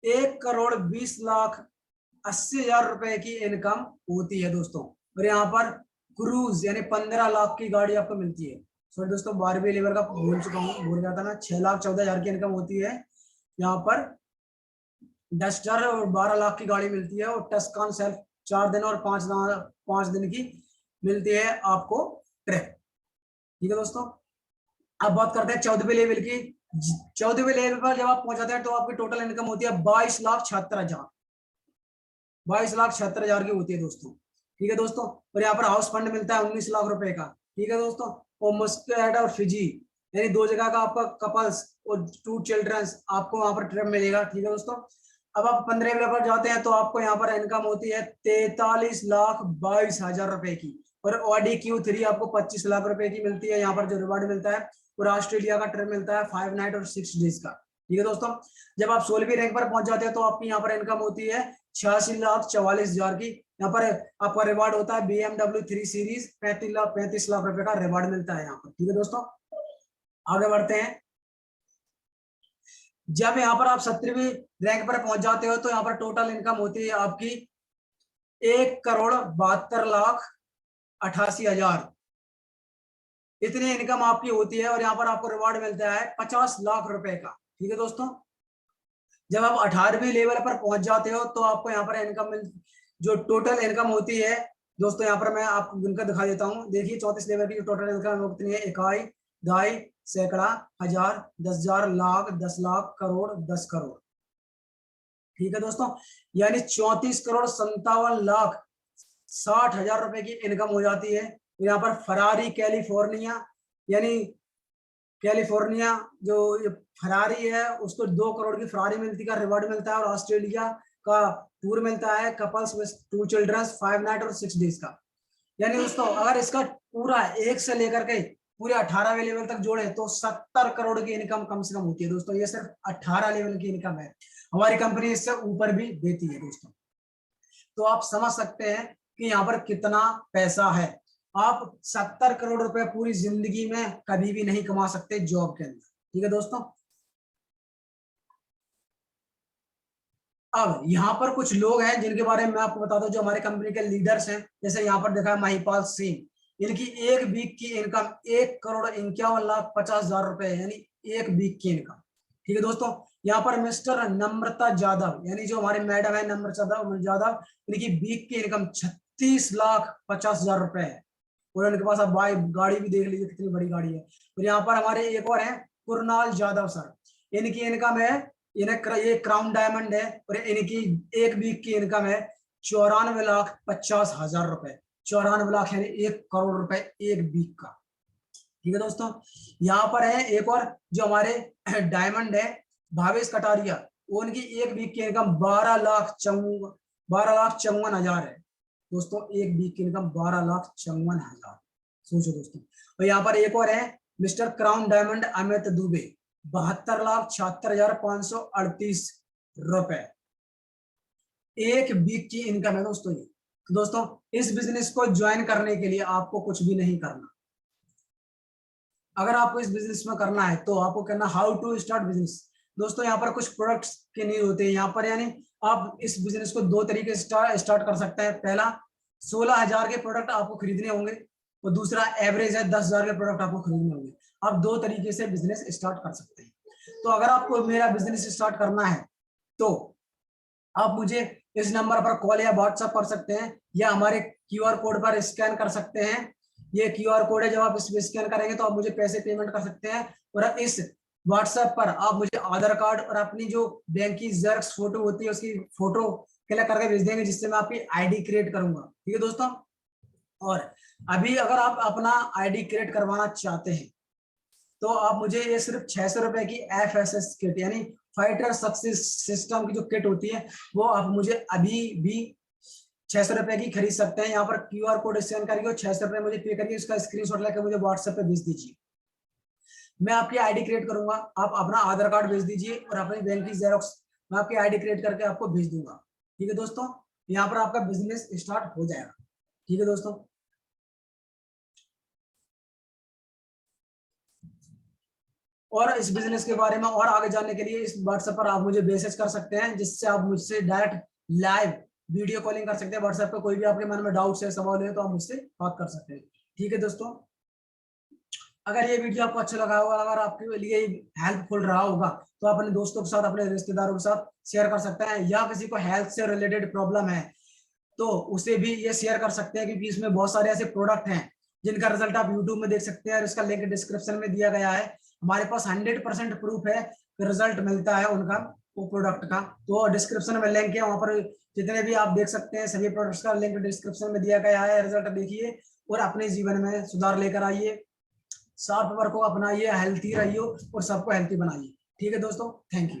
1,20,80,000 रुपए की इनकम होती है दोस्तों। और यहाँ पर क्रूज यानी 15 लाख की गाड़ी आपको मिलती है। सॉरी दोस्तों, 12वीं लेवल का भूल चुका हूँ, भूल गया था ना। 6,14,000 की इनकम होती है यहाँ पर। डस्टर और 12 लाख की गाड़ी मिलती है और टस्कान सेल्फ 4 दिन और 5 दिन की मिलती है आपको ट्रिप। ठीक है दोस्तों, अब बात करते हैं 14वीं लेवल की। 14वीं लेवल पर जब आप पहुंच जाते हैं तो आपकी टोटल इनकम होती है 22,76,000। 22,76,000 की होती है दोस्तों। ठीक है दोस्तों, और यहाँ पर हाउस फंड मिलता है 19 लाख रुपए का। ठीक है दोस्तों, और मस्कट और फिजी यानी 2 जगह का आपका कपल्स और 2 चिल्ड्रंस आपको वहां पर ट्रिप मिलेगा। ठीक है दोस्तों, अब आप 15 लेवल पर जाते हैं तो आपको यहाँ पर इनकम होती है 43,22,000 रुपए की। और ऑडी Q3 आपको 25 लाख रुपए की मिलती है, यहाँ पर जो रिवार्ड मिलता है। और ऑस्ट्रेलिया का ट्रिप मिलता है 5 नाइट और 6 डेज का। ठीक है दोस्तों, जब आप 16वीं रैंक पर पहुंच जाते हैं तो आपकी यहाँ पर इनकम होती है 86,44,000 की। यहाँ पर आपका रिवार्ड होता है BMW 3 सीरीज 35 लाख रुपए का रिवार्ड मिलता है यहाँ पर। ठीक है दोस्तों, आगे बढ़ते हैं। जब यहाँ पर आप 17वीं रैंक पर पहुंच जाते हो तो यहाँ पर टोटल इनकम होती है आपकी 1,72,88,000। इतनी इनकम आपकी होती है और यहाँ पर आपको रिवार्ड मिलता है 50 लाख रुपए का। ठीक है दोस्तों, जब आप 18वीं लेवल पर पहुंच जाते हो तो आपको यहाँ पर इनकम जो टोटल इनकम होती है दोस्तों, यहाँ पर मैं आपको गिनकर दिखा देता हूँ। देखिए 34 लेवल की जो टोटल इनकम कितनी है, 1, 2, सैकड़ा, 1000, 10,000, लाख, 10 लाख, करोड़, 10 करोड़। ठीक है दोस्तों, यानी 34,57,60,000 रुपए की इनकम हो जाती है। यहाँ पर फरारी कैलिफोर्निया जो ये फरारी है उसको 2 करोड़ की फरारी मिलती का रिवार्ड मिलता है। और ऑस्ट्रेलिया का टूर मिलता है कपल्स विद 2 चिल्ड्रंस 5 नाइट और 6 डेज का। यानी दोस्तों अगर इसका पूरा 1 से लेकर के पूरे 18वें लेवल तक जोड़े तो 70 करोड़ की इनकम कम से कम होती है दोस्तों। ये सिर्फ 18 लेवल की इनकम है, हमारी कंपनी इससे ऊपर भी देती है दोस्तों। तो आप समझ सकते हैं कि यहाँ पर कितना पैसा है। आप 70 करोड़ रुपए पूरी जिंदगी में कभी भी नहीं कमा सकते जॉब के अंदर। ठीक है दोस्तों। अब यहाँ पर कुछ लोग हैं जिनके बारे में मैं आपको बता दूं, जो हमारे कंपनी के लीडर्स हैं। जैसे यहाँ पर देखा है महिपाल सिंह, इनकी एक वीक की इनकम 1,51,50,000 रुपए, यानी एक वीक की इनकम। ठीक है दोस्तों। यहाँ पर मिस्टर नम्रता जाधव, यानी जो हमारे मैडम है नम्रता जाधव, इनकी वीक की इनकम 36,50,000 रुपए है। और उनके पास आप बाइक गाड़ी भी देख लीजिए कितनी बड़ी गाड़ी है। और यहाँ पर हमारे एक और है कुरनाल जाधव सर, इनकी इनकम है, इन्हें ये क्राउन डायमंड है, और इनकी एक वीक की इनकम है 94,50,000 रुपए। 94 लाख यानी 1 करोड़ रुपए एक वीक का। ठीक है दोस्तों। यहाँ पर है एक और जो हमारे डायमंड है भावेश कटारिया, उनकी एक वीक की इनकम 12,54,हजार है दोस्तों। एक वीक की इनकम 12,54,000, सोचो दोस्तों। और यहाँ पर एक और है mister crown diamond Amit Dubey, 72,76,538 रुपए एक वीक की इनकम है दोस्तों ये। तो दोस्तों इस बिजनेस को ज्वाइन करने के लिए आपको कुछ भी नहीं करना। अगर आपको इस बिजनेस में करना है तो आपको करना हाउ टू स्टार्ट बिजनेस। दोस्तों यहाँ पर कुछ प्रोडक्ट्स के नीड होते हैं यहाँ पर, यानी आप इस बिजनेस को दो तरीके से स्टार्ट कर सकते हैं। पहला 16,000 के प्रोडक्ट आपको खरीदने होंगे, और दूसरा एवरेज है 10,000 के प्रोडक्ट आपको खरीदने होंगे। आप दो तरीके से बिजनेस स्टार्ट कर सकते हैं। तो अगर आपको मेरा बिजनेस स्टार्ट करना है तो आप मुझे इस नंबर पर कॉल या व्हाट्सएप कर सकते हैं, या हमारे क्यूआर कोड पर स्कैन कर सकते हैं। ये क्यूआर कोड है, जब आप इस पर स्कैन करेंगे तो आप मुझे पैसे पेमेंट कर सकते हैं। और इस व्हाट्सएप पर आप मुझे आधार कार्ड और अपनी जो बैंक की जेरॉक्स फोटो होती है उसकी फोटो क्लिक करके भेज देंगे, जिससे मैं आपकी आईडी क्रिएट करूंगा। ठीक है दोस्तों। और अभी अगर आप अपना आईडी क्रिएट करवाना चाहते हैं तो आप मुझे ये सिर्फ 600 रुपए की FSS किट, यानी फाइटर सक्सेस सिस्टम की जो किट होती है, वो आप मुझे अभी भी 600 रुपए की खरीद सकते हैं। यहाँ पर क्यूआर कोड स्कैन करके 600 रुपए मुझे पे करके उसका स्क्रीनशॉट लेकर मुझे व्हाट्सएप पे भेज दीजिए। मैं आपकी आईडी क्रिएट करूंगा, आप अपना आधार कार्ड भेज दीजिए और अपनी बैंक की जेरॉक्स, मैं आपकी आईडी क्रिएट करके आपको भेज दूंगा। ठीक है दोस्तों। यहाँ पर आपका बिजनेस स्टार्ट हो जाएगा। ठीक है दोस्तों। और इस बिजनेस के बारे में और आगे जानने के लिए इस व्हाट्सएप पर आप मुझे मैसेज कर सकते हैं, जिससे आप मुझसे डायरेक्ट लाइव वीडियो कॉलिंग कर सकते हैं। व्हाट्सएप पर कोई भी आपके मन में डाउट है, सवाल है, तो आप मुझसे बात कर सकते हैं। ठीक है दोस्तों। अगर ये वीडियो आपको अच्छा लगा होगा, अगर आपके लिए हेल्पफुल रहा होगा, तो आप अपने दोस्तों के साथ, अपने रिश्तेदारों के साथ शेयर कर सकते हैं। या किसी को हेल्थ से रिलेटेड प्रॉब्लम है तो उसे भी ये शेयर कर सकते हैं, क्योंकि इसमें बहुत सारे ऐसे प्रोडक्ट हैं जिनका रिजल्ट आप यूट्यूब में देख सकते हैं, और इसका लिंक डिस्क्रिप्शन में दिया गया है। हमारे पास 100% प्रूफ है, रिजल्ट मिलता है उनका, वो प्रोडक्ट का। तो डिस्क्रिप्शन में लिंक है, वहां पर जितने भी आप देख सकते हैं सभी प्रोडक्ट्स का लिंक डिस्क्रिप्शन में दिया गया है। रिजल्ट देखिए और अपने जीवन में सुधार लेकर आइए। शार्प वर्क को अपनाइए, हेल्थी रहिए और सबको हेल्थी बनाइए। ठीक है दोस्तों, थैंक यू।